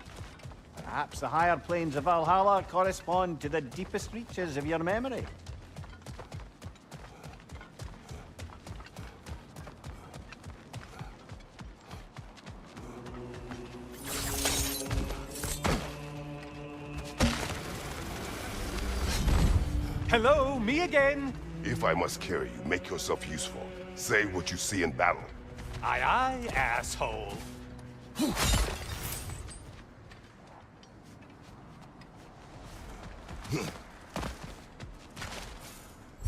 Perhaps the higher planes of Valhalla correspond to the deepest reaches of your memory. Hello, me again! If I must carry you, make yourself useful. Say what you see in battle. Aye, aye, asshole.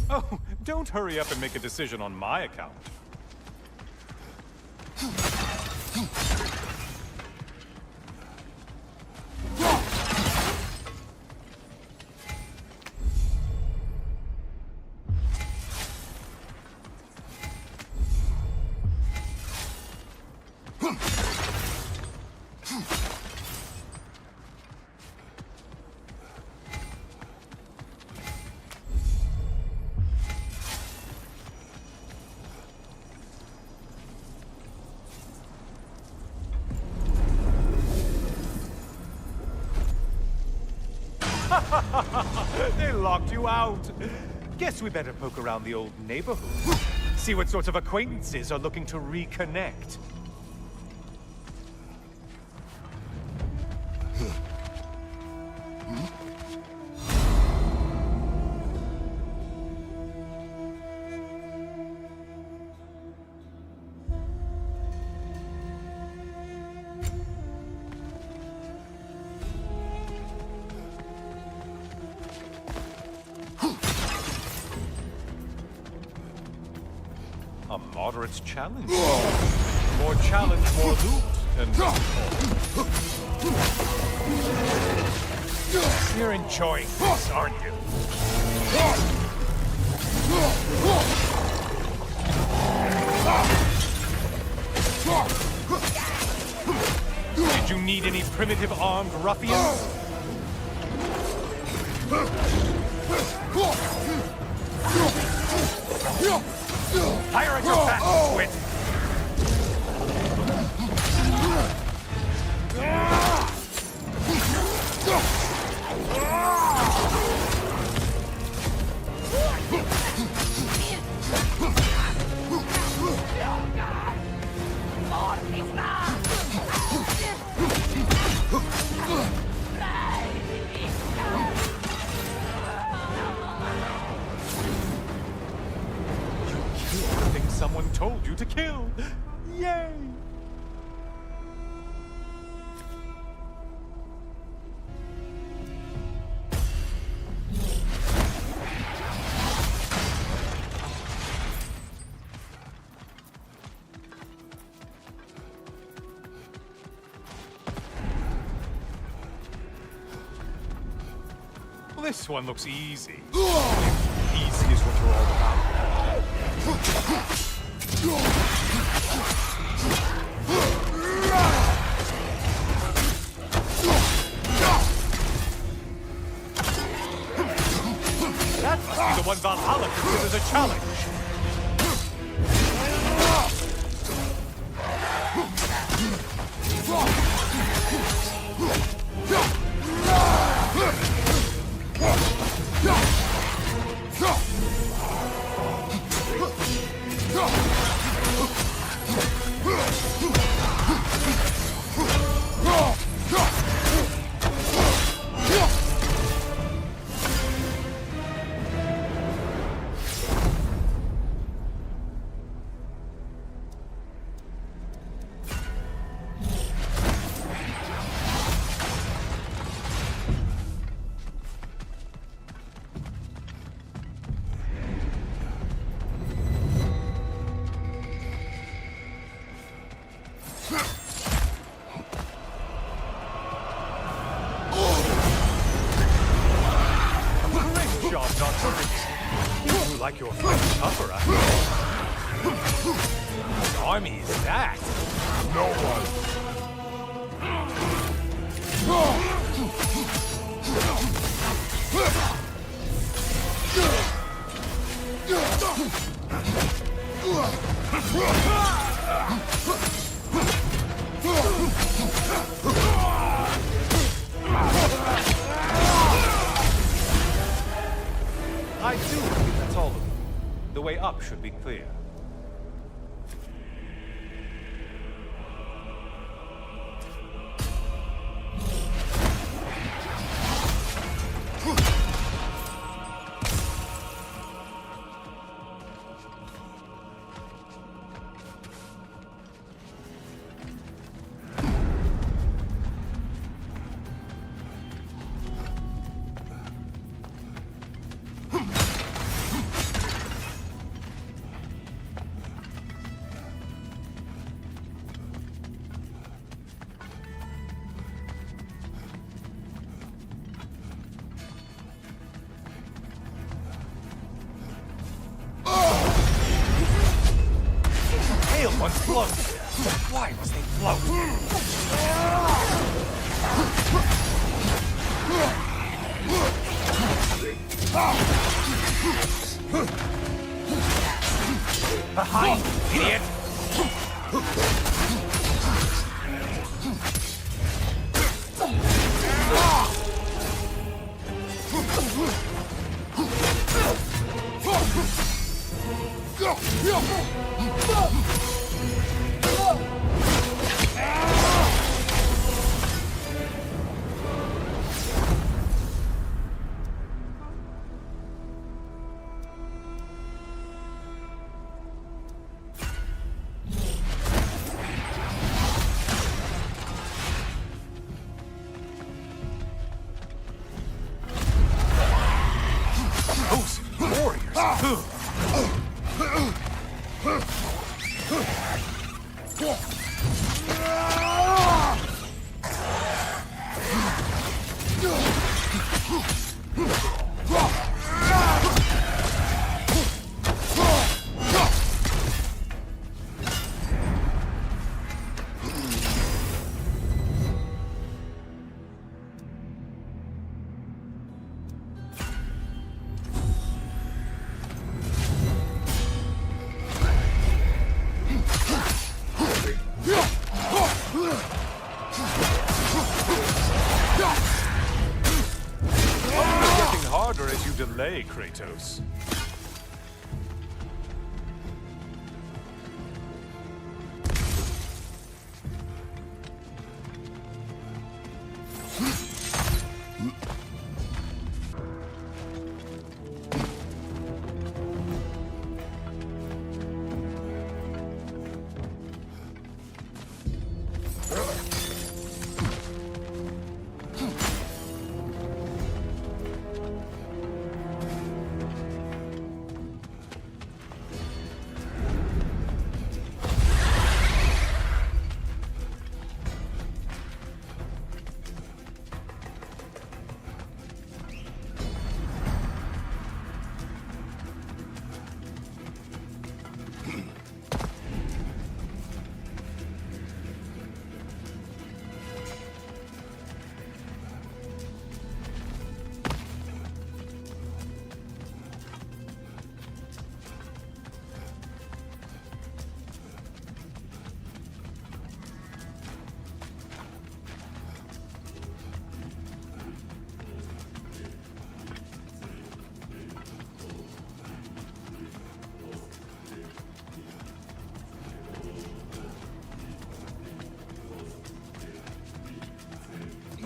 Oh, don't hurry up and make a decision on my account. They locked you out. Guess we better poke around the old neighborhood. See what sorts of acquaintances are looking to reconnect. A moderate challenge. More challenge, more loot, and you're enjoying this, aren't you? Did you need any primitive armed ruffians? Fire at your back, squid! Someone told you to kill! Yay! Well, this one looks easy. Easy is what you're all about. That must be the one Valhalla considers a challenge. like you're fighting tougher after all. Whose army is that? No one. I do believe that's all of them. The way up should be clear. Once float. Why must they float? Behind, idiot! Delay, Kratos.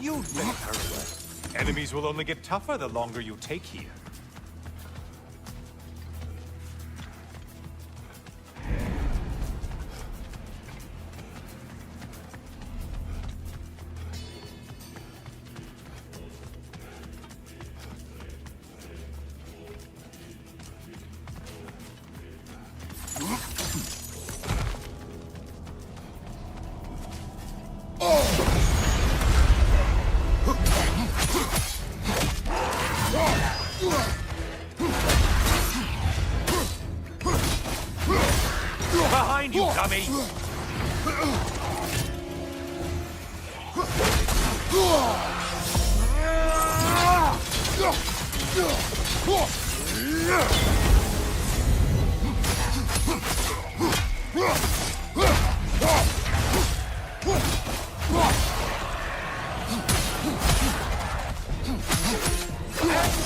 You let her away. Enemies will only get tougher the longer you take here. behind you, dummy!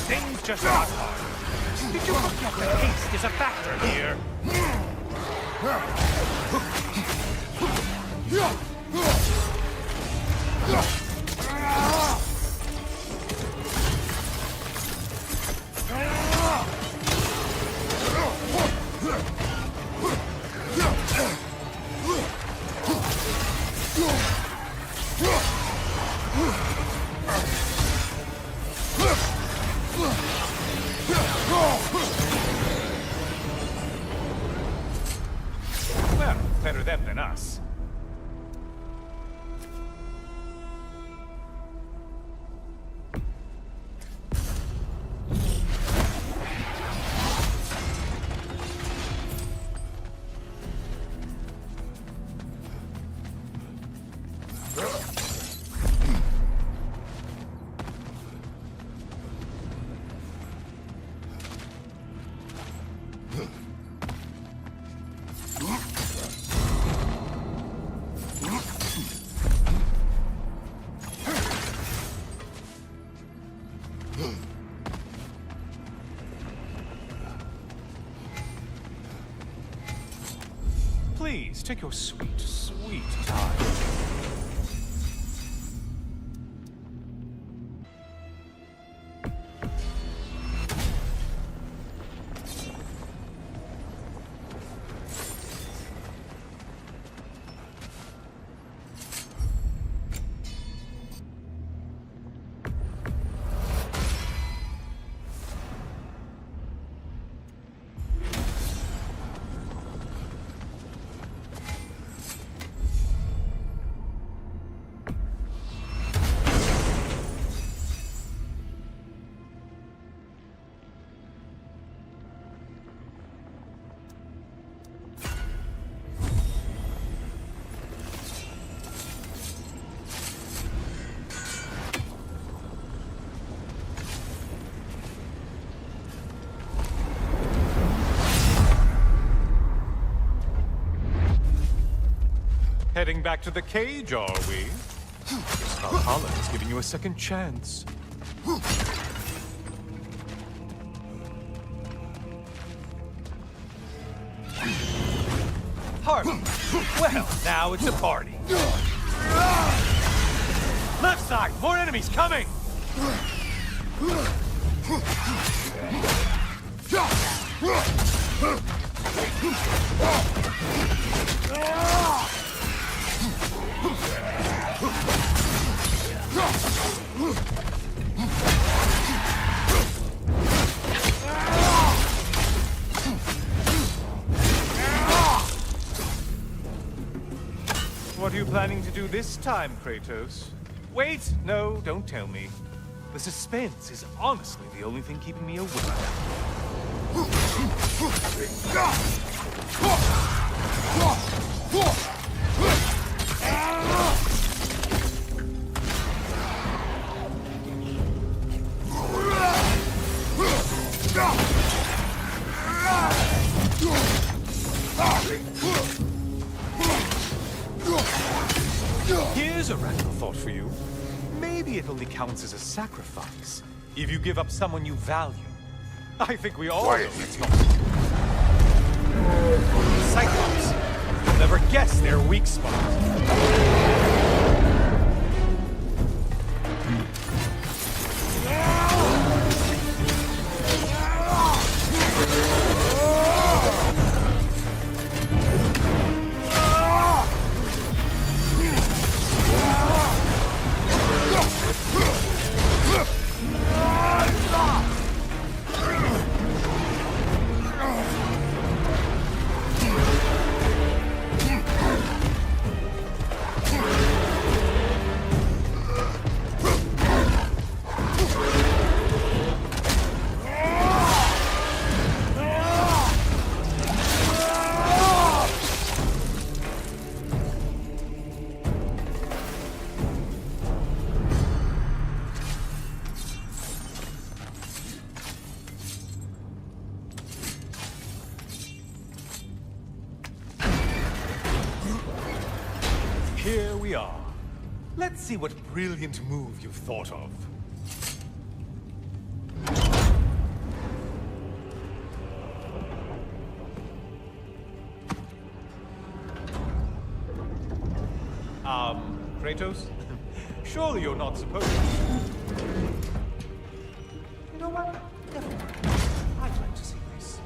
Things just got hard. Did you forget that haste is a factor here? Well, better them than us. Please, take your sweet, sweet time. Heading back to the cage, are we? Guess Valhalla is giving you a second chance. Harvey! Well, now it's a party. Left side! More enemies coming! What are you planning to do this time, Kratos? Wait! No, don't tell me. The suspense is honestly the only thing keeping me awake. Here's a radical thought for you. Maybe it only counts as a sacrifice if you give up someone you value. I think we all know it's not. Cyclops. You'll never guess their weak spot. Here we are. Let's see what brilliant move you've thought of. Kratos? Surely you're not supposed to. You know what? Never mind. I'd like to see this.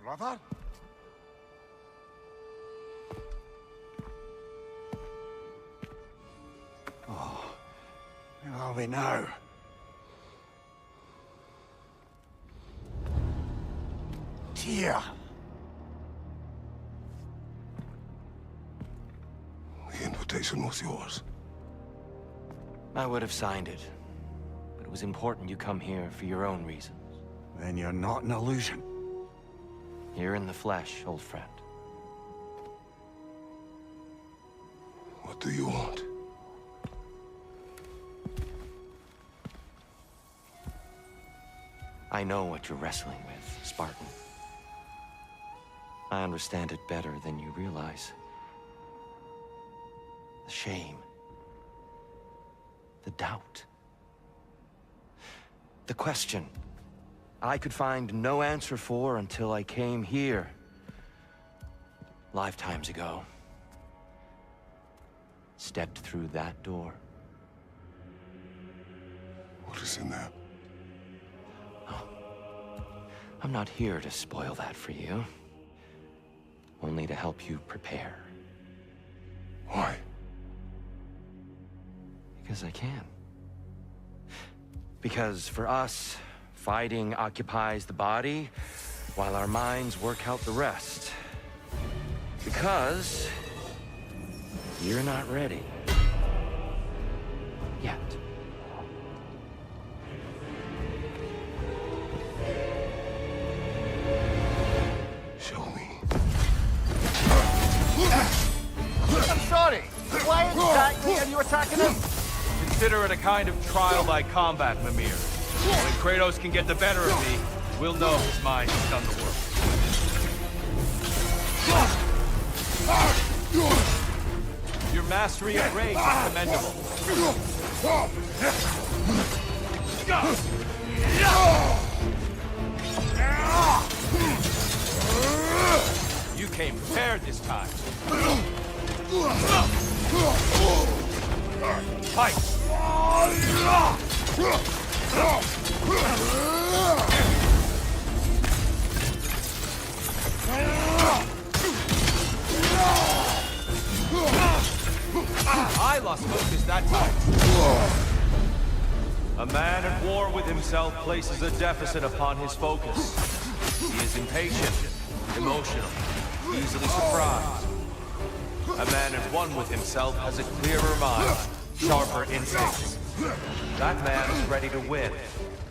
Brother? Oh, where are we now? Tyr! The invitation was yours. I would have signed it, but it was important you come here for your own reasons. Then you're not an illusion. Here in the flesh, old friend. What do you want? I know what you're wrestling with, Spartan. I understand it better than you realize. The shame. The doubt. The question I could find no answer for until I came here. Lifetimes ago. Stepped through that door. What is in there? I'm not here to spoil that for you. Only to help you prepare. Why? Because I can. Because for us, fighting occupies the body, while our minds work out the rest. Because you're not ready. Yet. Show me. I'm sorry! Why exactly are you attacking him? Consider it a kind of trial by combat, Mimir. When Kratos can get the better of me, we'll know his mind has done the work. Your mastery of rage is commendable. You came prepared this time. Fight! I lost focus that time. A man at war with himself places a deficit upon his focus. He is impatient, emotional, easily surprised. A man at one with himself has a clearer mind, sharper instincts. That man is ready to win.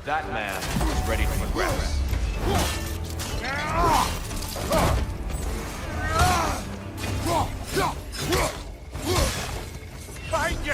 That man is ready to progress. Fight you!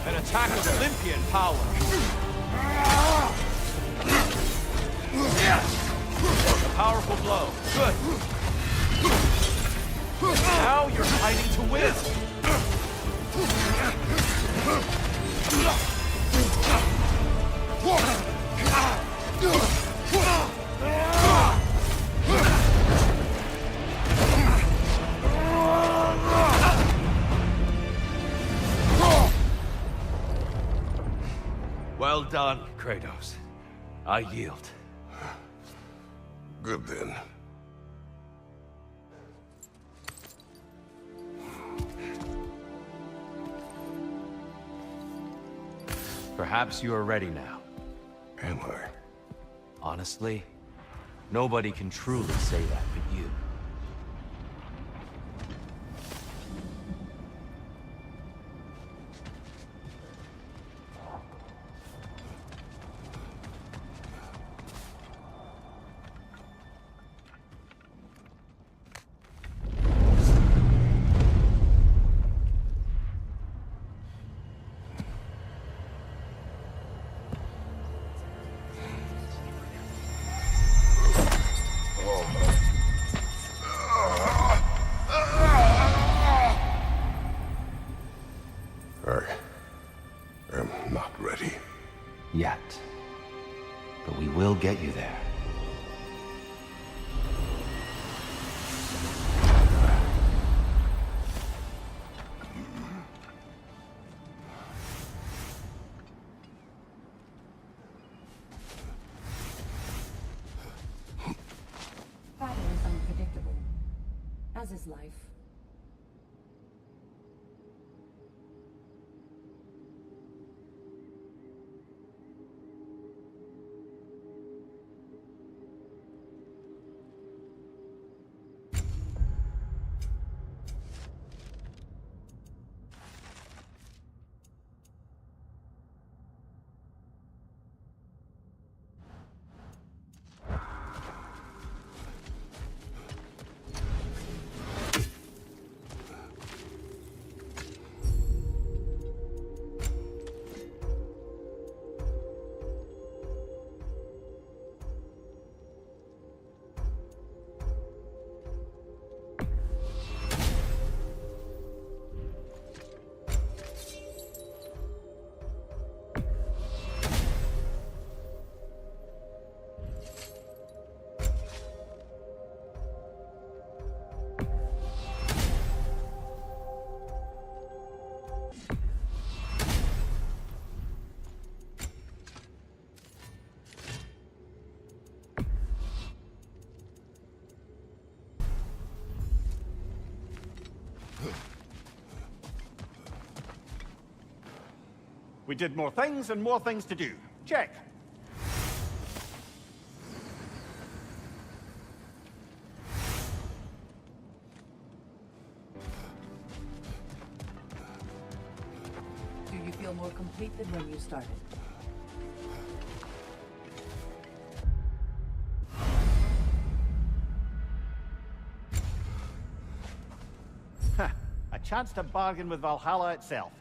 An attack of Olympian power. A powerful blow. Good. Now you're fighting to win. Well done, Kratos. I yield. Good then. Perhaps you are ready now. Am I? Honestly, nobody can truly say that but you. I am not ready. Yet. But we will get you there. Battle is unpredictable, as is life. We did more things and more things to do. Check. Do you feel more complete than when you started? A chance to bargain with Valhalla itself.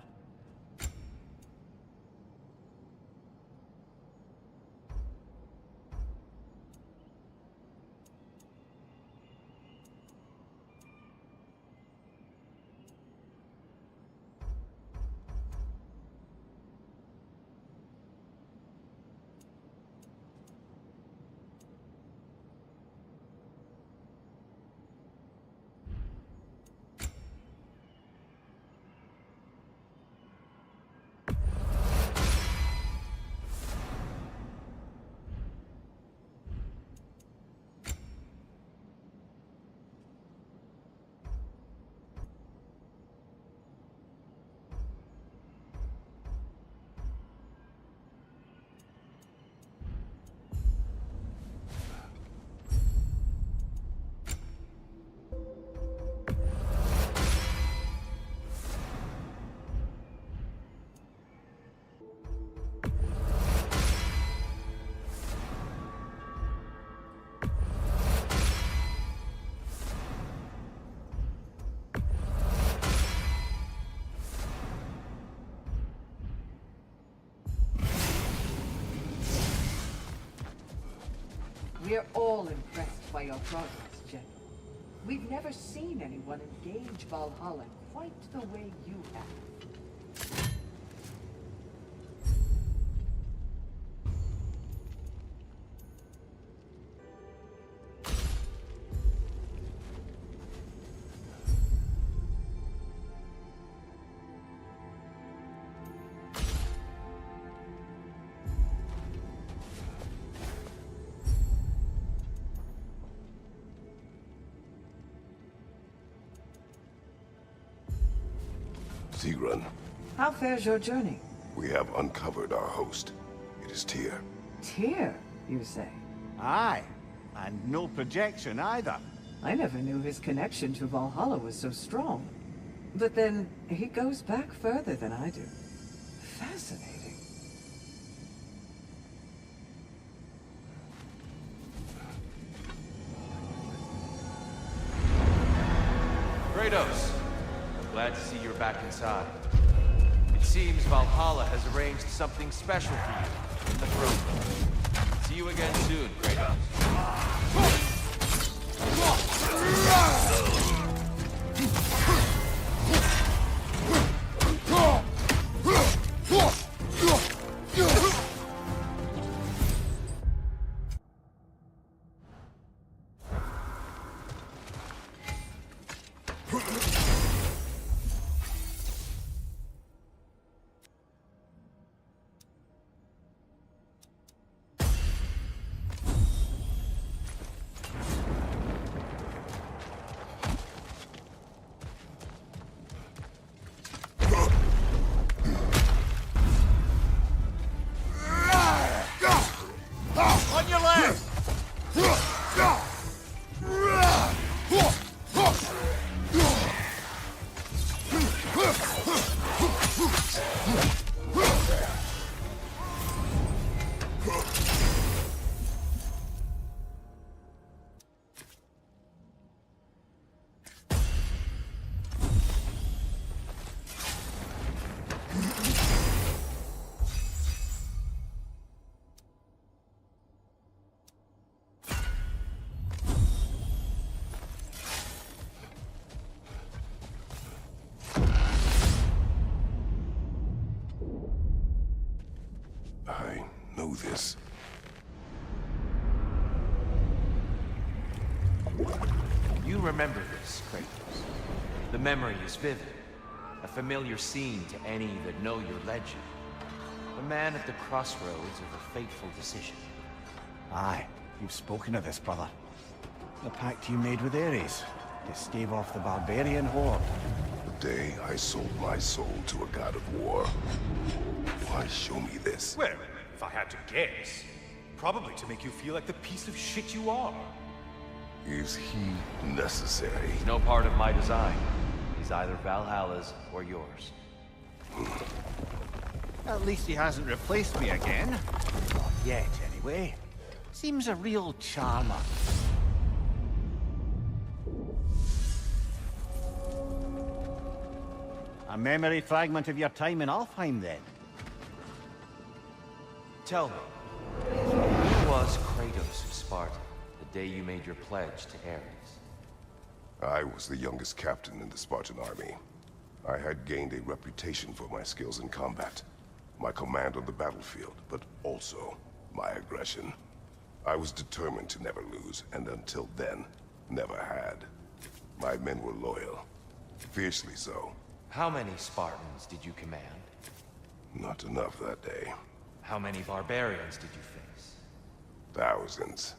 We're all impressed by your progress, General. We've never seen anyone engage Valhalla quite the way you have. Sigrun, How fares your journey? we have uncovered our host. It is Tyr. Tyr, you say? Aye, and no projection either. I never knew his connection to Valhalla was so strong. But then, he goes back further than I do. Fascinating. Kratos, I'm glad to see you're back inside. It seems Valhalla has arranged something special for you in the throne room. See you again soon, Kratos. On your left! I know this. You remember this, Kratos. The memory is vivid. A familiar scene to any that know your legend. A man at the crossroads of a fateful decision. Aye, you've spoken of this, brother. The pact you made with Ares, to stave off the barbarian horde. The day I sold my soul to a god of war. Why show me this? Well, if I had to guess, probably to make you feel like the piece of shit you are. Is he necessary? He's no part of my design. He's either Valhalla's or yours. At least he hasn't replaced me again. Not yet, anyway. Seems a real charmer. A memory fragment of your time in Alfheim, then? Tell me, who was Kratos of Sparta the day you made your pledge to Ares? I was the youngest captain in the Spartan army. I had gained a reputation for my skills in combat, my command on the battlefield, but also my aggression. I was determined to never lose, and until then, never had. My men were loyal, fiercely so. How many Spartans did you command? Not enough that day. How many barbarians did you face? Thousands.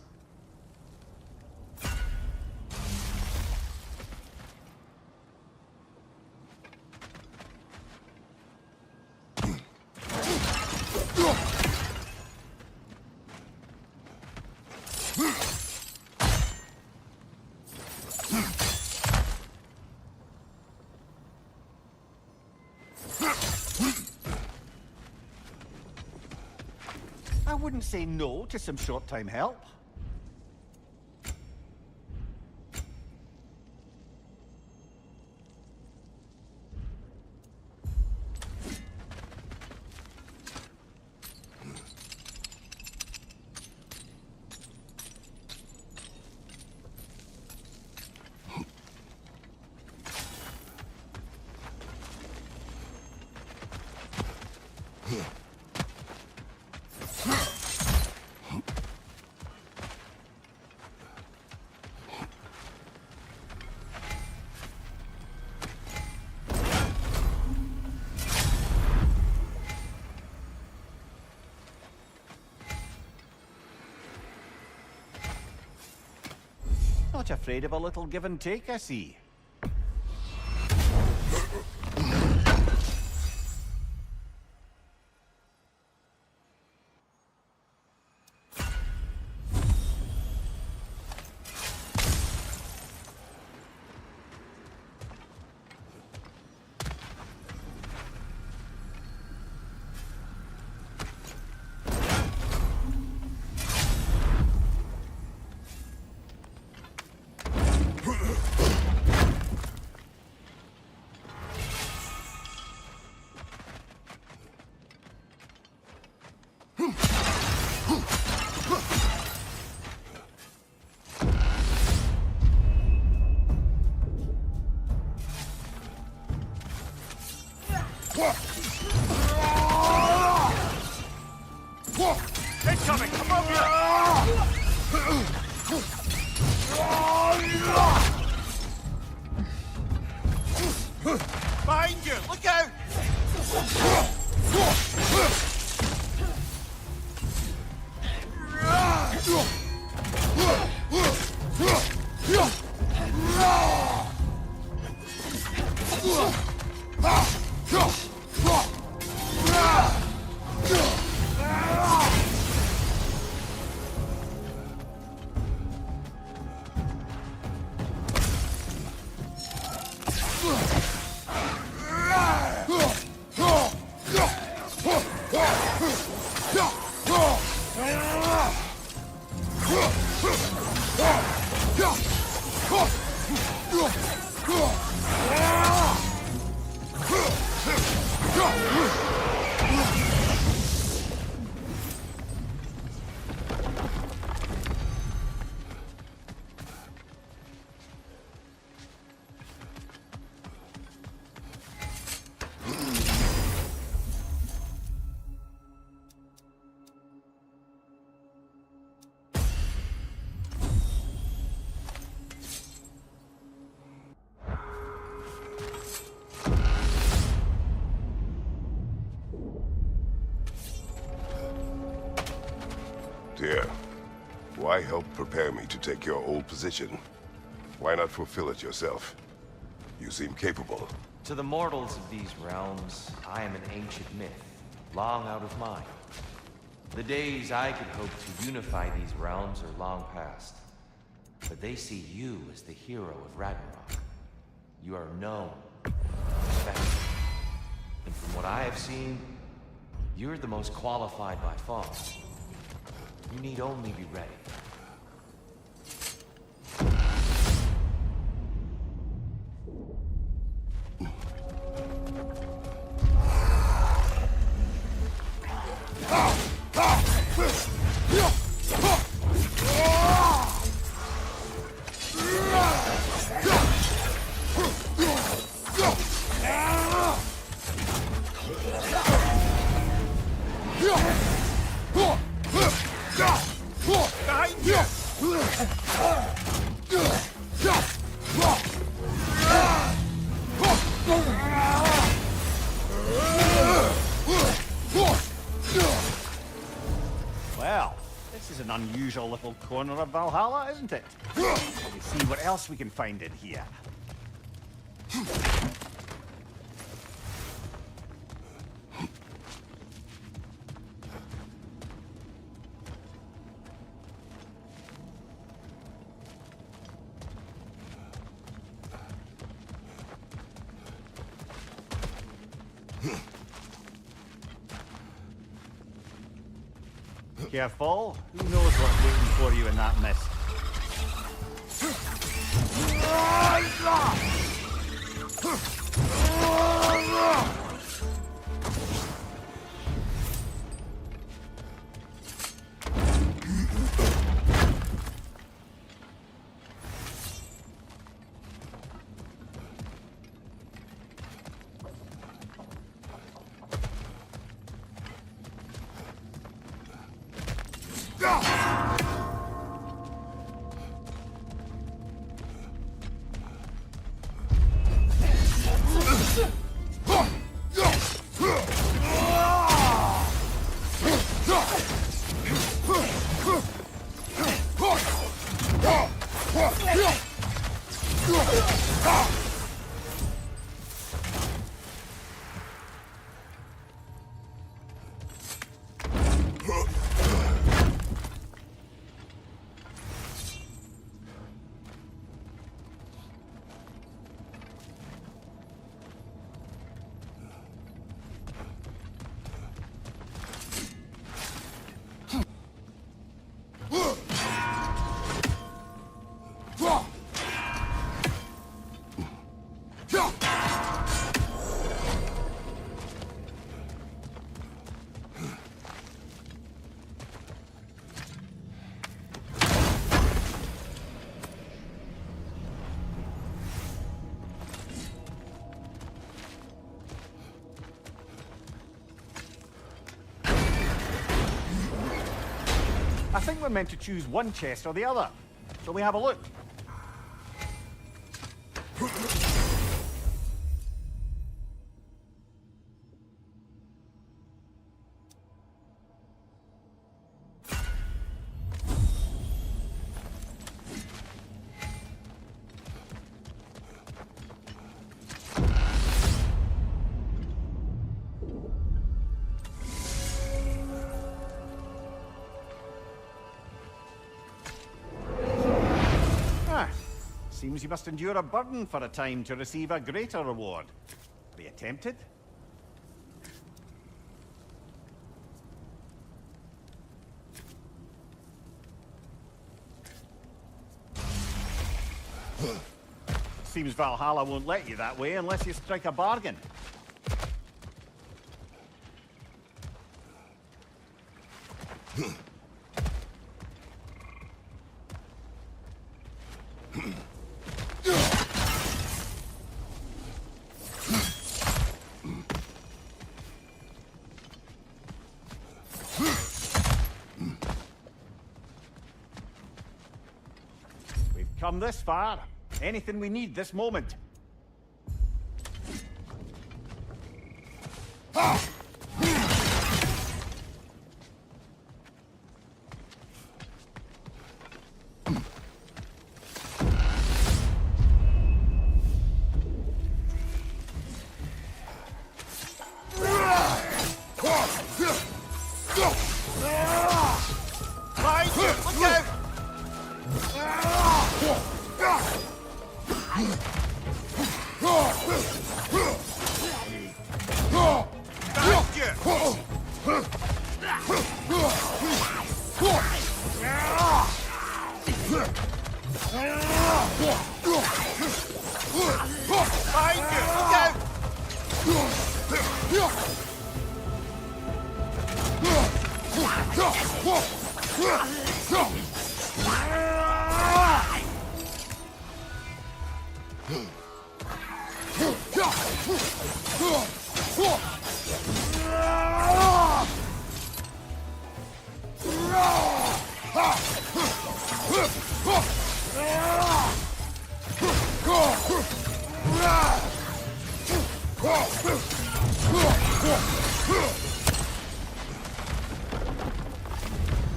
I wouldn't say no to some short-time help. Not afraid of a little give and take, I see. Incoming! Above you! Behind you! Look out! Dear, why help prepare me to take your old position? Why not fulfill it yourself? You seem capable. To the mortals of these realms, I am an ancient myth, long out of mind. The days I could hope to unify these realms are long past. But they see you as the hero of Ragnarok. You are known, respected. And from what I have seen, you're the most qualified by far. You need only be ready. Well, this is an unusual little corner of Valhalla, isn't it? Let's see what else we can find in here. Careful. Who knows what's waiting for you in that mist? I think we're meant to choose one chest or the other. Shall we have a look? Seems you must endure a burden for a time to receive a greater reward. Are you tempted? Seems Valhalla won't let you that way unless you strike a bargain. Come this far. Anything we need this moment.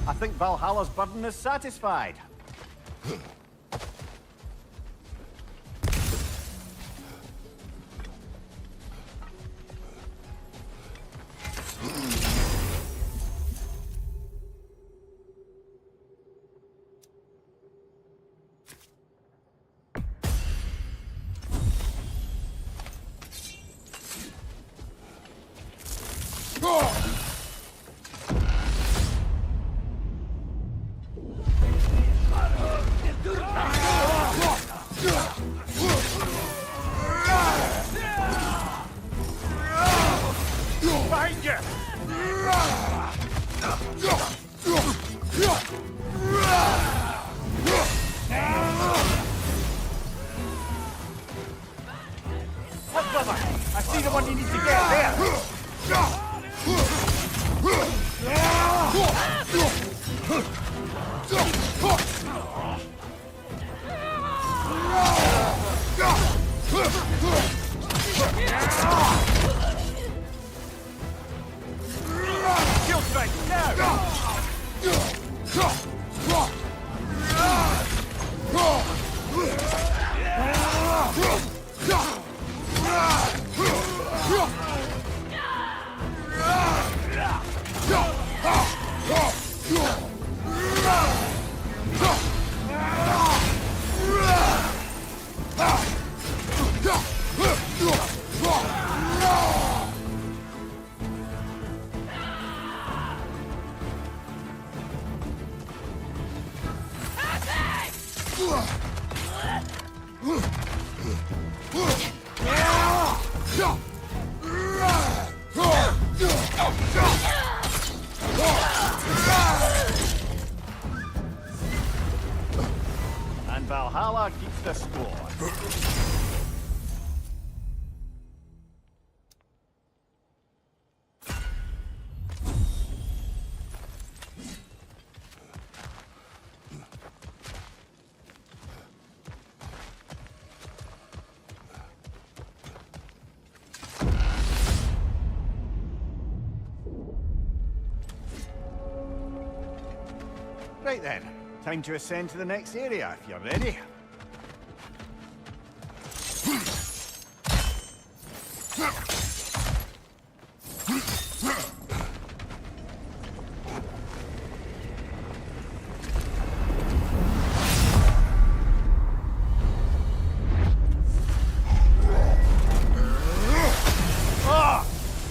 I think Valhalla's burden is satisfied. I see the one you need to get there. Kill strike now. And Valhalla keeps the score. Right then, time to ascend to the next area if you're ready.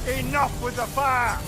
Enough with the fire!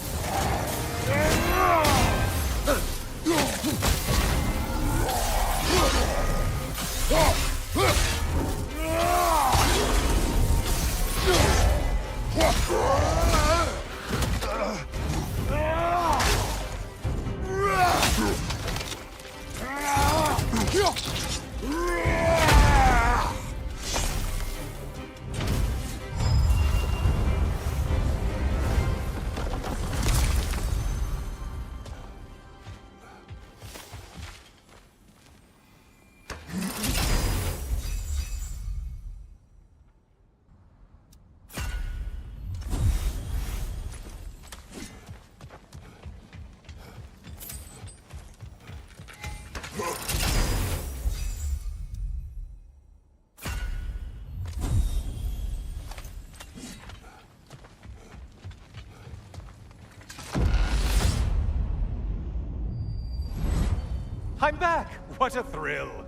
I'm back! What a thrill!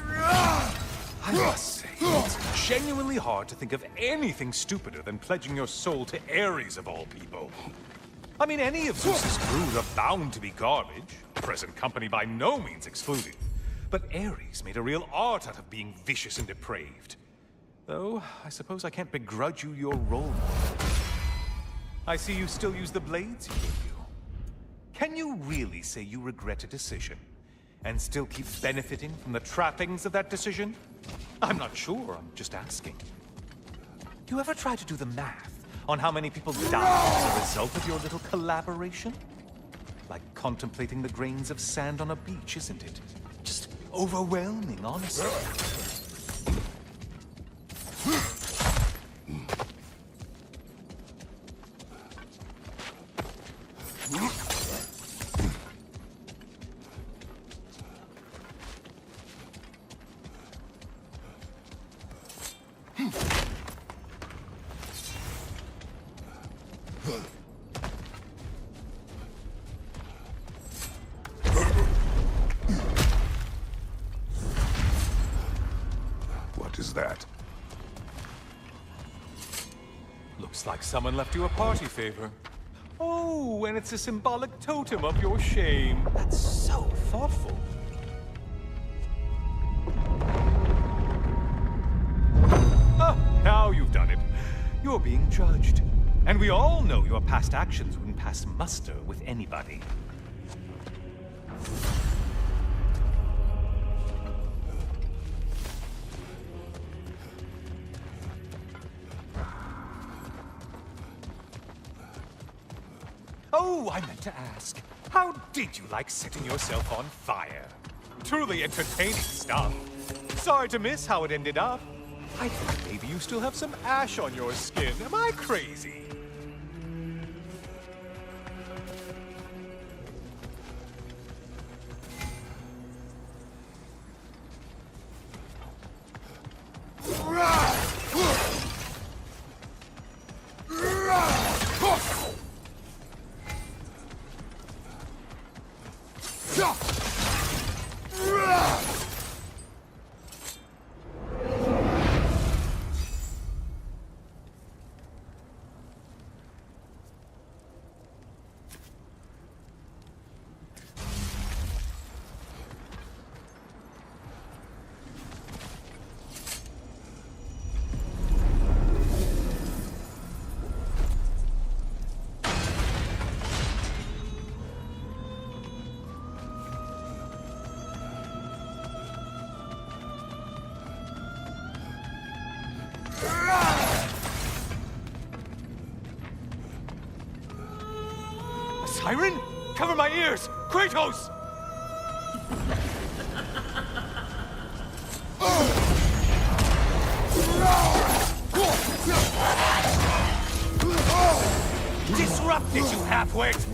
I must say, it's genuinely hard to think of anything stupider than pledging your soul to Ares of all people. I mean, any of Zeus's brood are bound to be garbage, present company by no means excluded. But Ares made a real art out of being vicious and depraved. Though, I suppose I can't begrudge you your role model. I see you still use the blades he gave you. Can you really say you regret a decision, and still keep benefiting from the trappings of that decision? I'm not sure, I'm just asking. Do you ever try to do the math on how many people died as a result of your little collaboration? Like contemplating the grains of sand on a beach, isn't it? Just overwhelming, honestly. What is that? Looks like someone left you a party favor. Oh, and it's a symbolic totem of your shame. That's so thoughtful. Ah, now you've done it. You're being judged. And we all know your past actions wouldn't pass muster with anybody. Oh, I meant to ask, how did you like setting yourself on fire? Truly entertaining stuff. Sorry to miss how it ended up. I think maybe you still have some ash on your skin. Am I crazy? Siren? Cover my ears! Kratos! Disrupted, you half-wit!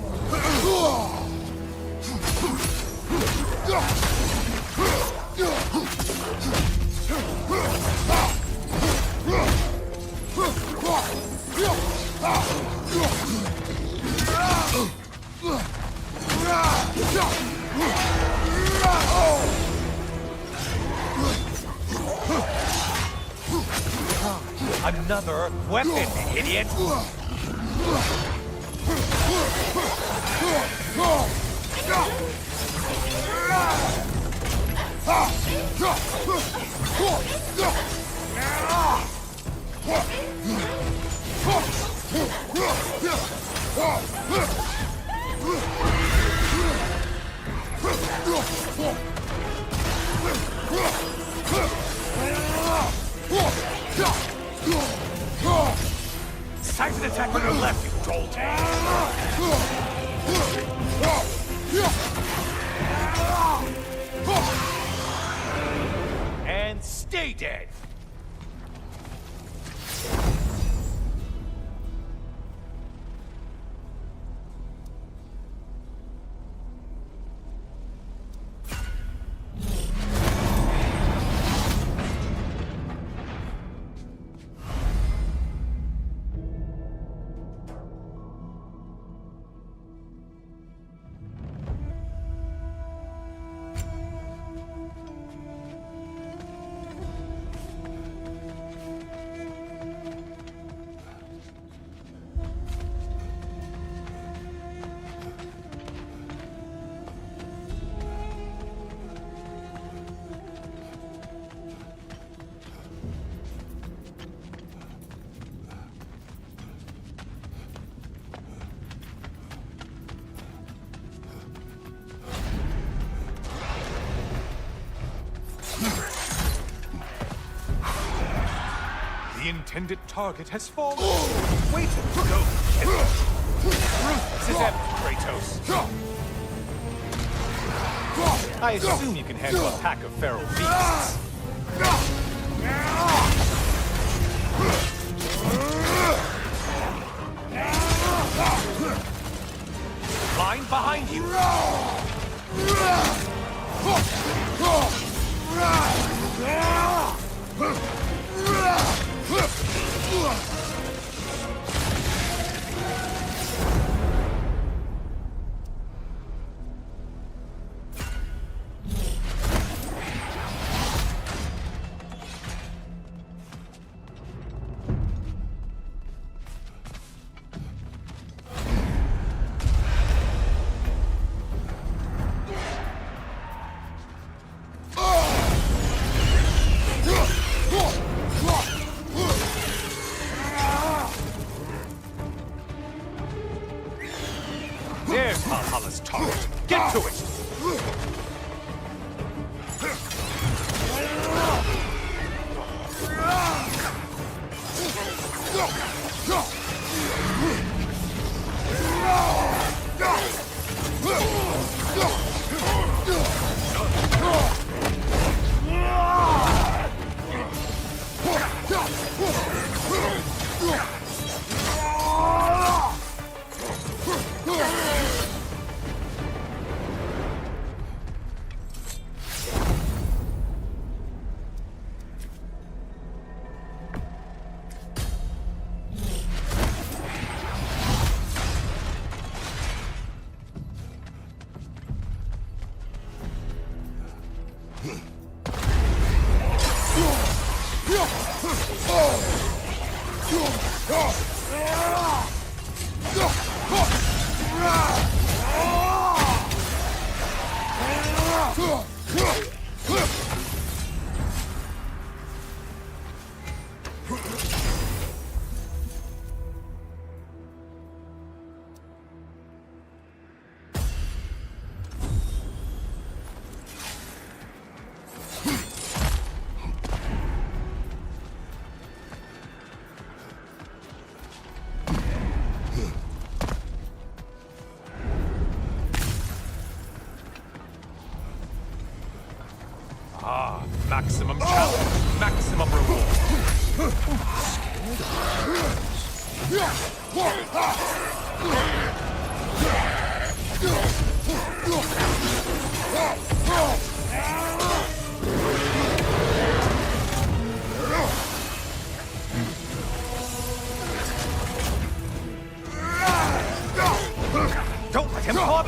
Another weapon, idiot! Siphon attack on your left, you troll tank! And stay dead! The intended target has fallen. Wait, go! Ruthless as ever, Kratos. I assume you can handle a pack of feral beasts. Line behind you. There's Valhalla's target. Get to it! Maximum challenge, maximum reward.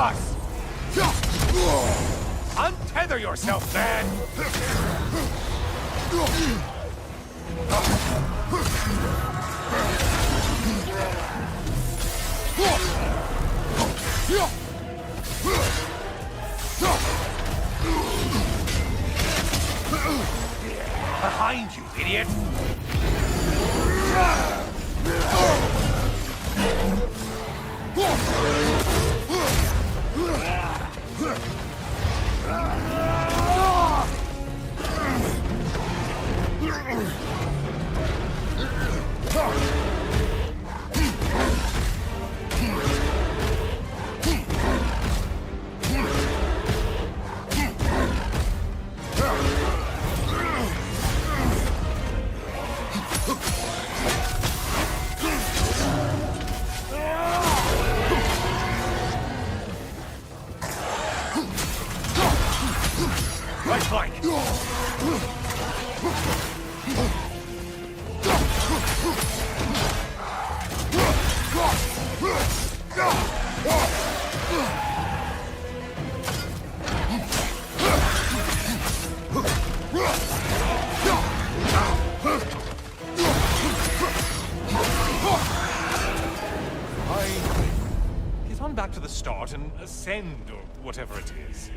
us! Untether yourself, then! Behind you, idiot! Right flank! Get on back to the start and ascend, or whatever it is.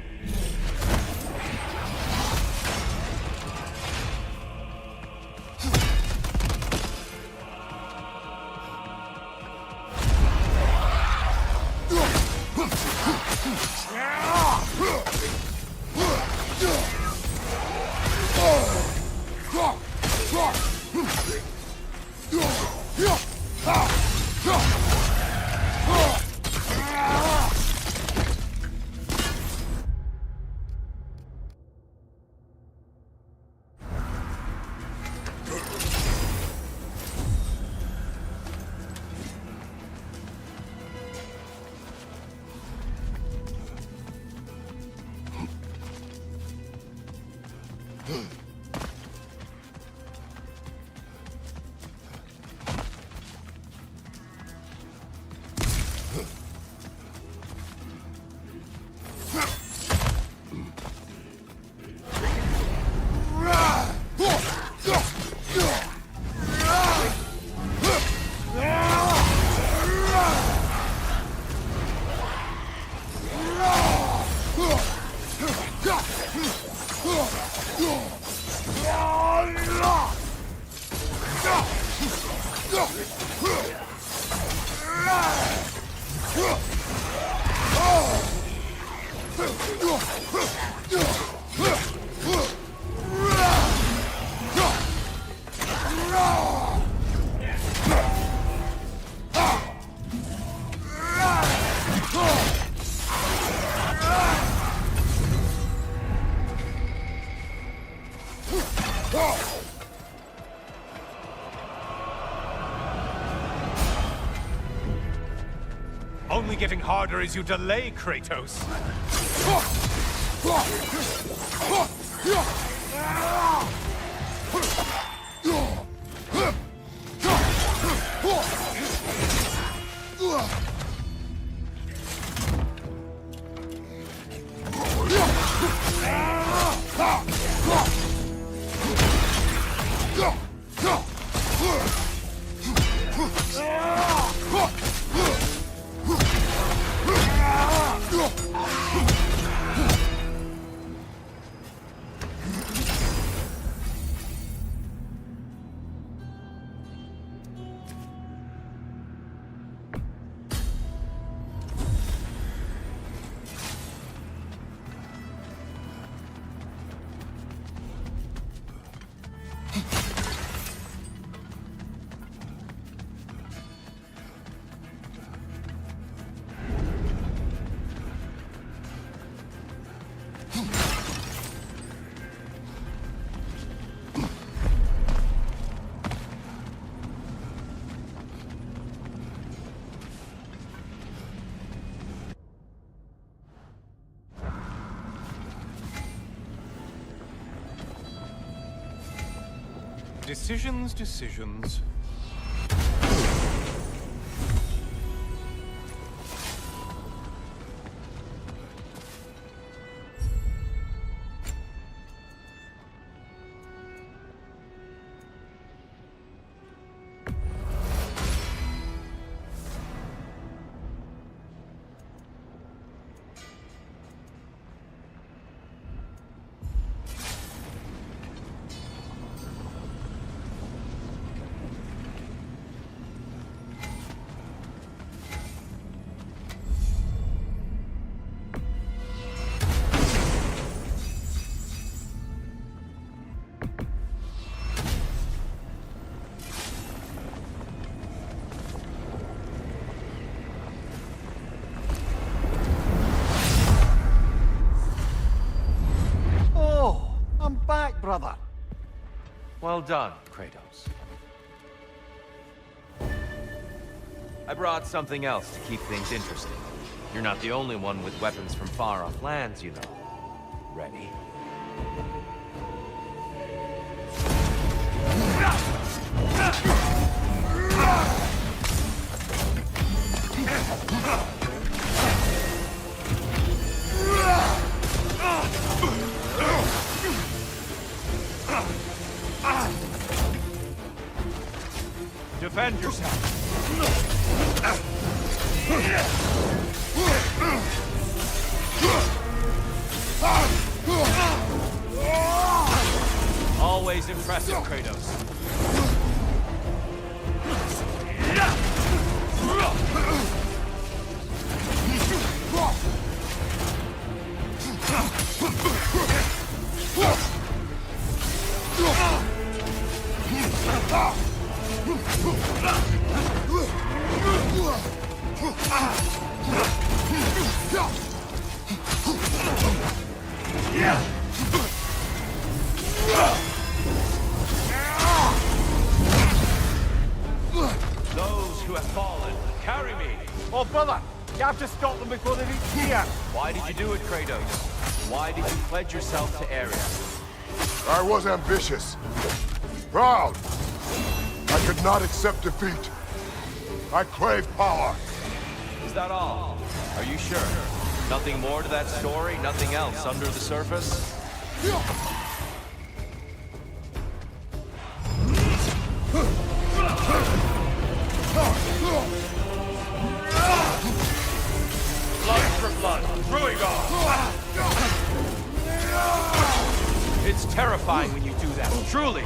Only getting harder as you delay, Kratos. Decisions, decisions. Well done, Kratos. I brought something else to keep things interesting. You're not the only one with weapons from far-off lands, you know. Ready? Defend yourself. Always impressive, Kratos. Those who have fallen, carry me. Oh, brother, you have to stop them before they reach here. Why did you do it, Kratos? Why did you pledge yourself to Ares? I was ambitious. Proud. I could not accept defeat. I crave power. Is that all? Are you sure? Nothing more to that story? Nothing else under the surface? Blood for blood. Ruigar. It's terrifying when you do that, truly.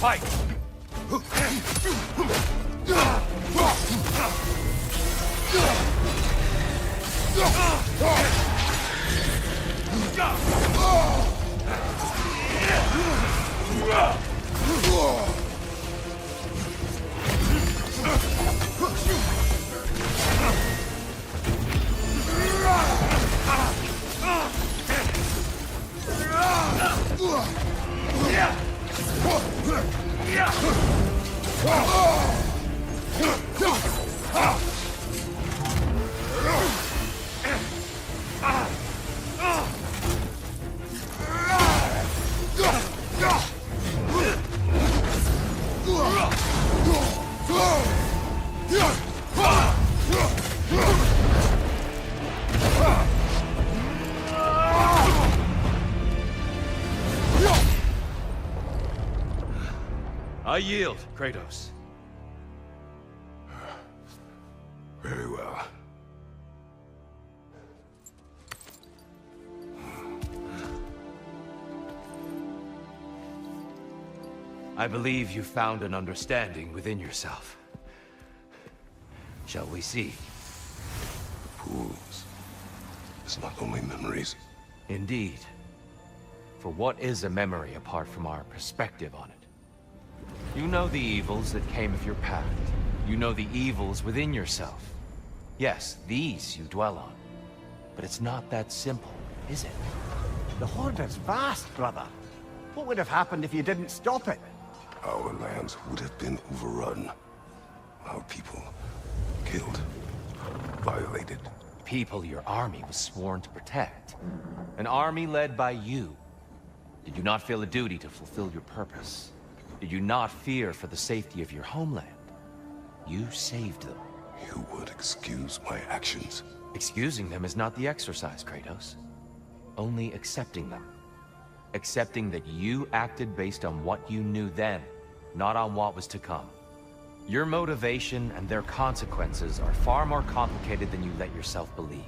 Fight! I yield, Kratos. Very well. I believe you found an understanding within yourself. Shall we see? Fools. It's not only memories. Indeed. For what is a memory apart from our perspective on it? You know the evils that came of your path. You know the evils within yourself. Yes, these you dwell on. But it's not that simple, is it? The Horde is vast, brother. What would have happened if you didn't stop it? Our lands would have been overrun. Our people killed, violated. People your army was sworn to protect. An army led by you. Did you not feel a duty to fulfill your purpose? Did you not fear for the safety of your homeland? You saved them. You would excuse my actions. Excusing them is not the exercise, Kratos. Only accepting them. Accepting that you acted based on what you knew then, not on what was to come. Your motivation and their consequences are far more complicated than you let yourself believe.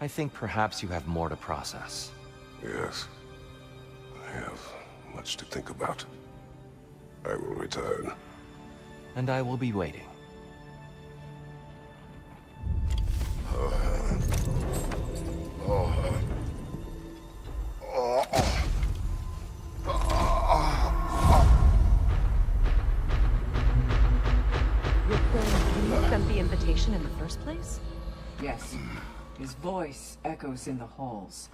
I think perhaps you have more to process. Yes. I have much to think about. I will return. And I will be waiting. You sent the invitation in the first place? Yes. His voice echoes in the halls.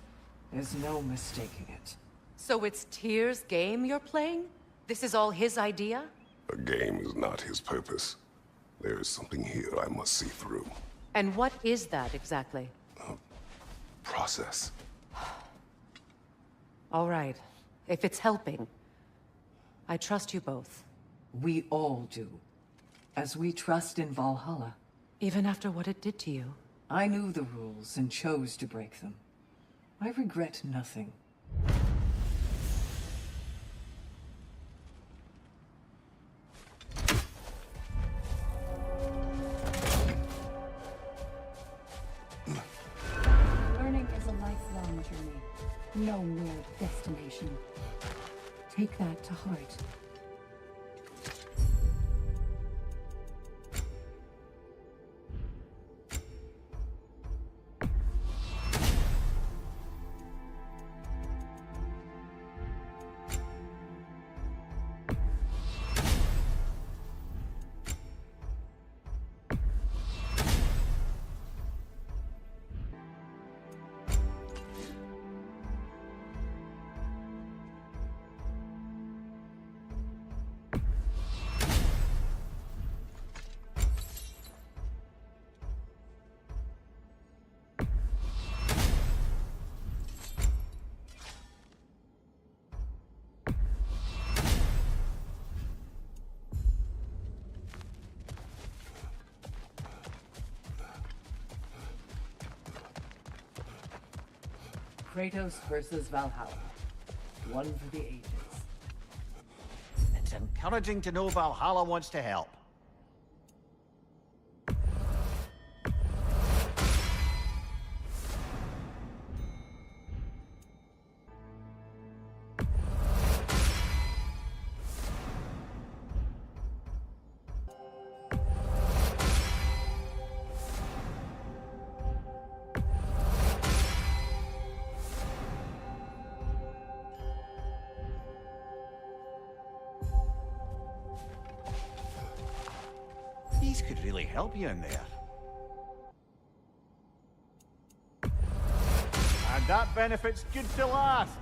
There's no mistaking it. So it's Tyr's game you're playing? This is all his idea? A game is not his purpose. There is something here I must see through. And what is that exactly? Process. All right. If it's helping, I trust you both. We all do. As we trust in Valhalla. Even after what it did to you. I knew the rules and chose to break them. I regret nothing. Learning is a lifelong journey, no mere destination. Take that to heart. Kratos versus Valhalla. One for the ages. It's encouraging to know Valhalla wants to help. These could really help you in there. And that benefit's good to last.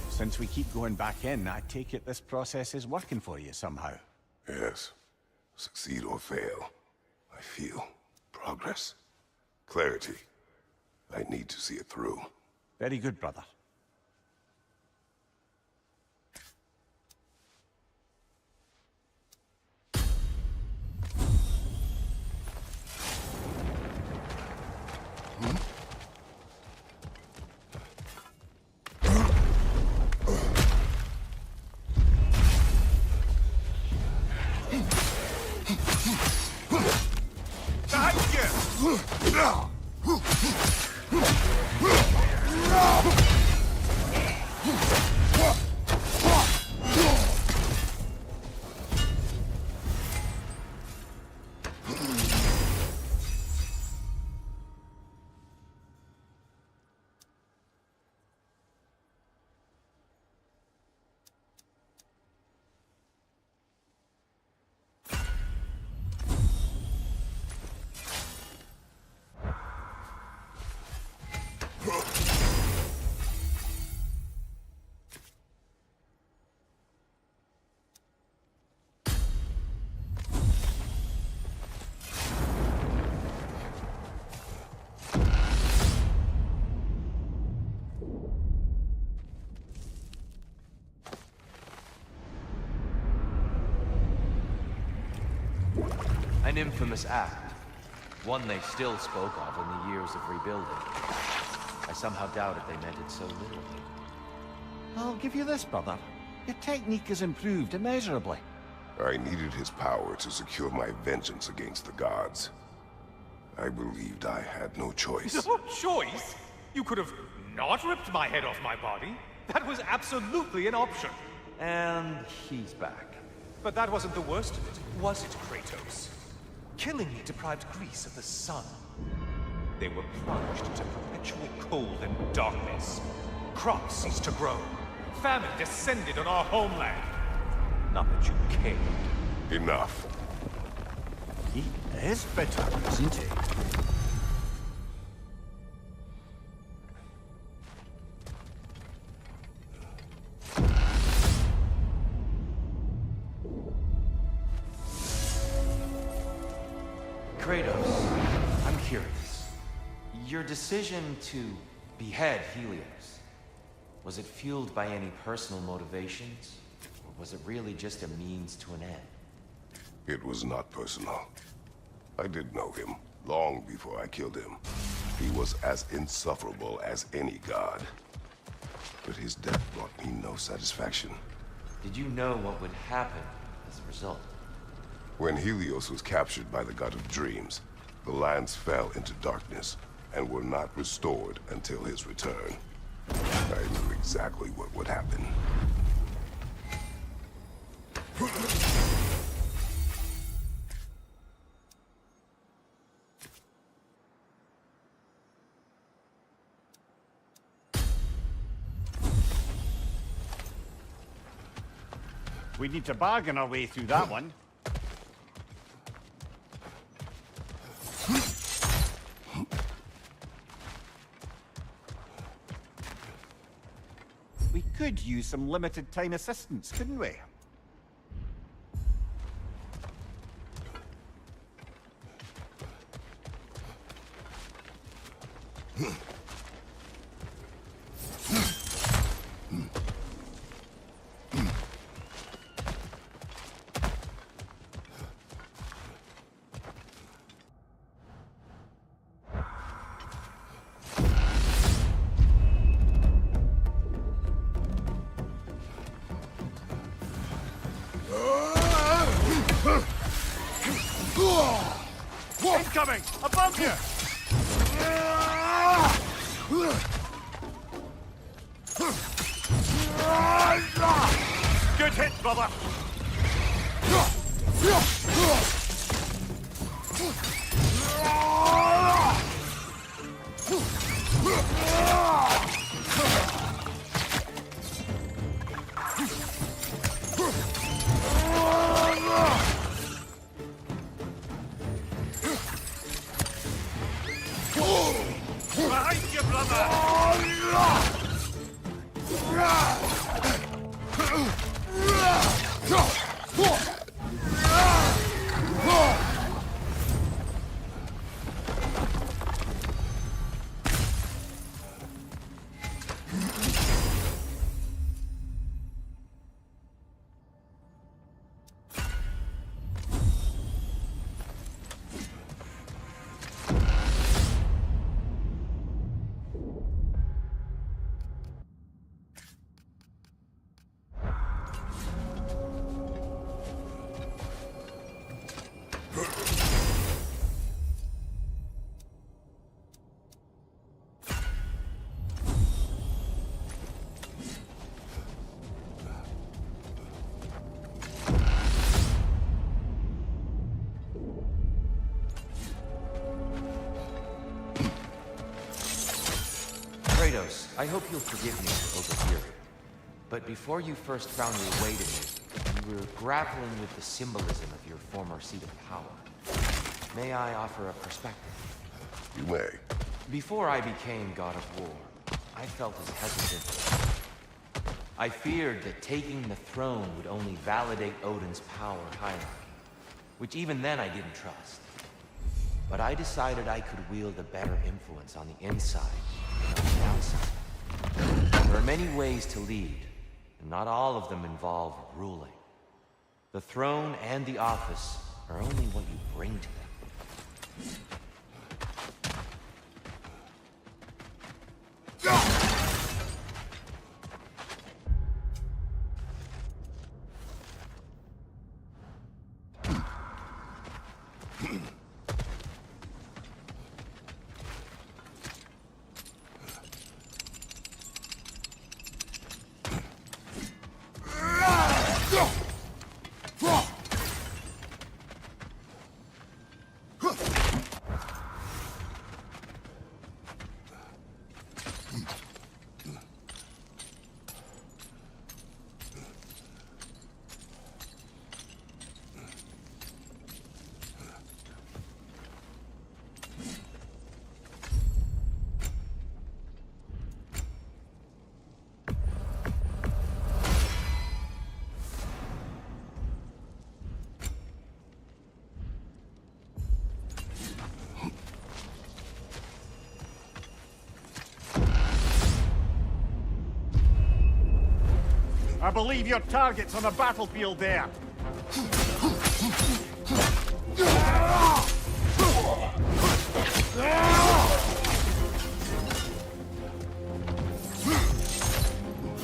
Since we keep going back in, I take it this process is working for you somehow. Yes. Succeed or fail, I feel progress. Clarity. I need to see it through. Very good, brother. An infamous act. One they still spoke of in the years of rebuilding. I somehow doubted they meant it so little. I'll give you this, brother. Your technique has improved immeasurably. I needed his power to secure my vengeance against the gods. I believed I had no choice. No choice? You could have not ripped my head off my body. That was absolutely an option. And he's back. But that wasn't the worst of it, was it, Kratos? Killing me deprived Greece of the sun. They were plunged into perpetual cold and darkness. Crops ceased to grow. Famine descended on our homeland. Not that you cared. Enough. He is bitter, isn't he? Kratos, I'm curious. Your decision to behead Helios, was it fueled by any personal motivations? Or was it really just a means to an end? It was not personal. I did know him, long before I killed him. He was as insufferable as any god. But his death brought me no satisfaction. Did you know what would happen as a result? When Helios was captured by the god of dreams, the lands fell into darkness and were not restored until his return. I knew exactly what would happen. We need to bargain our way through that one. We could use some limited time assistance, couldn't we? Incoming! Above you! Good hit, brother! Behind you, brother! Kratos, I hope you'll forgive me for overhearing. But before you first found your way to me, you were grappling with the symbolism of your former seat of power. May I offer a perspective? You may. Before I became God of War, I felt as hesitant. I feared that taking the throne would only validate Odin's power hierarchy, which even then I didn't trust. But I decided I could wield a better influence on the inside than on the outside. There are many ways to lead, and not all of them involve ruling. The throne and the office are only what you bring to them. I believe your target's on the battlefield there.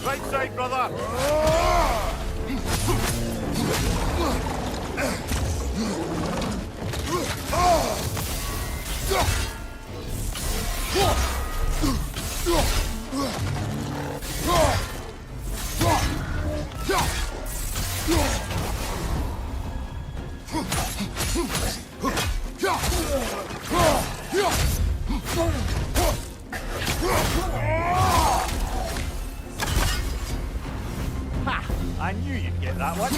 Right side, brother! Ha! I knew you'd get that one.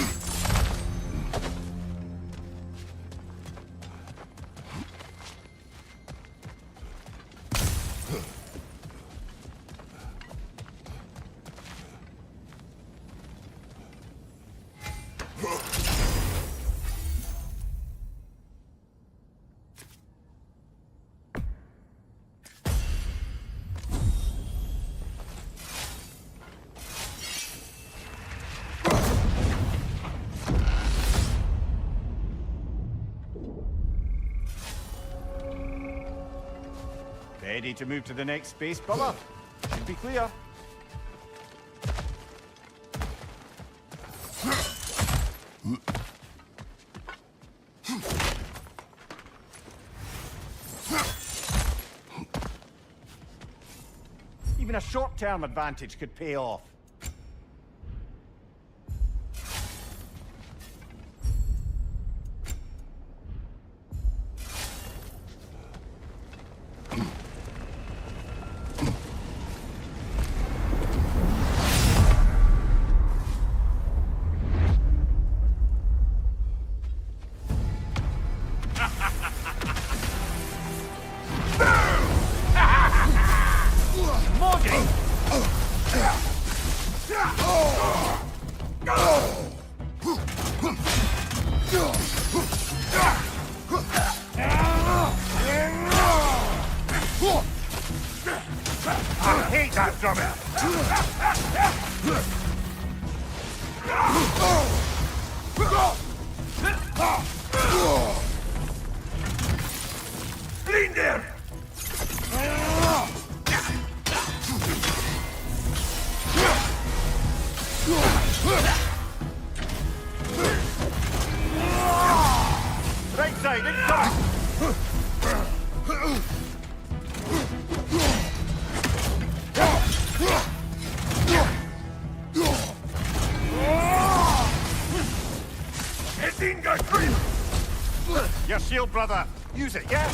Ready to move to the next space, brother? Should be clear. Even a short-term advantage could pay off. I hate that drumming! Lean there! Right side, incoming! Your shield, brother. Use it, yeah?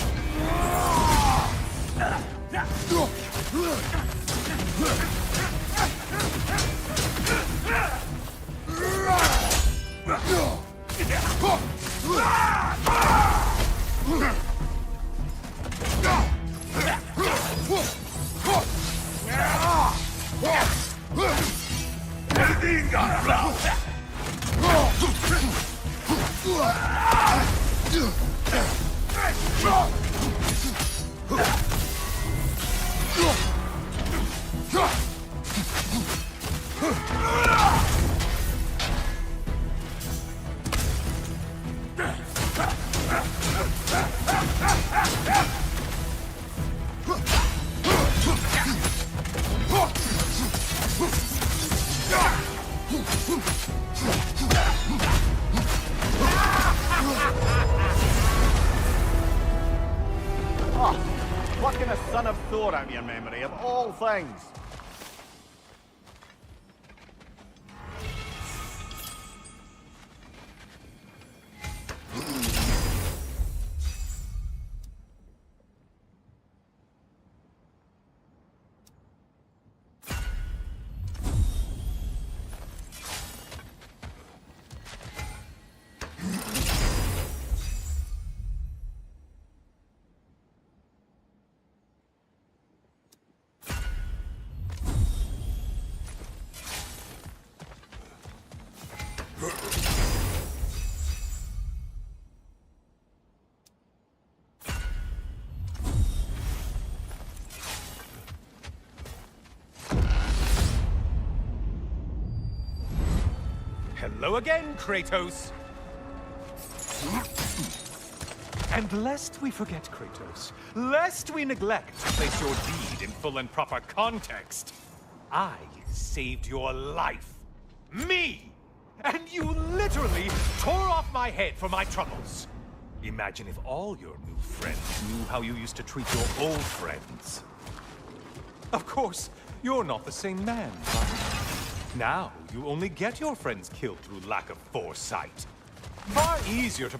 Plucking a son of Thor out of your memory, of all things. Hello again, Kratos! And lest we forget, Kratos, lest we neglect to place your deed in full and proper context, I saved your life. Me! And you literally tore off my head for my troubles. Imagine if all your new friends knew how you used to treat your old friends. Of course, you're not the same man, right? Now, you only get your friends killed through lack of foresight. Far easier to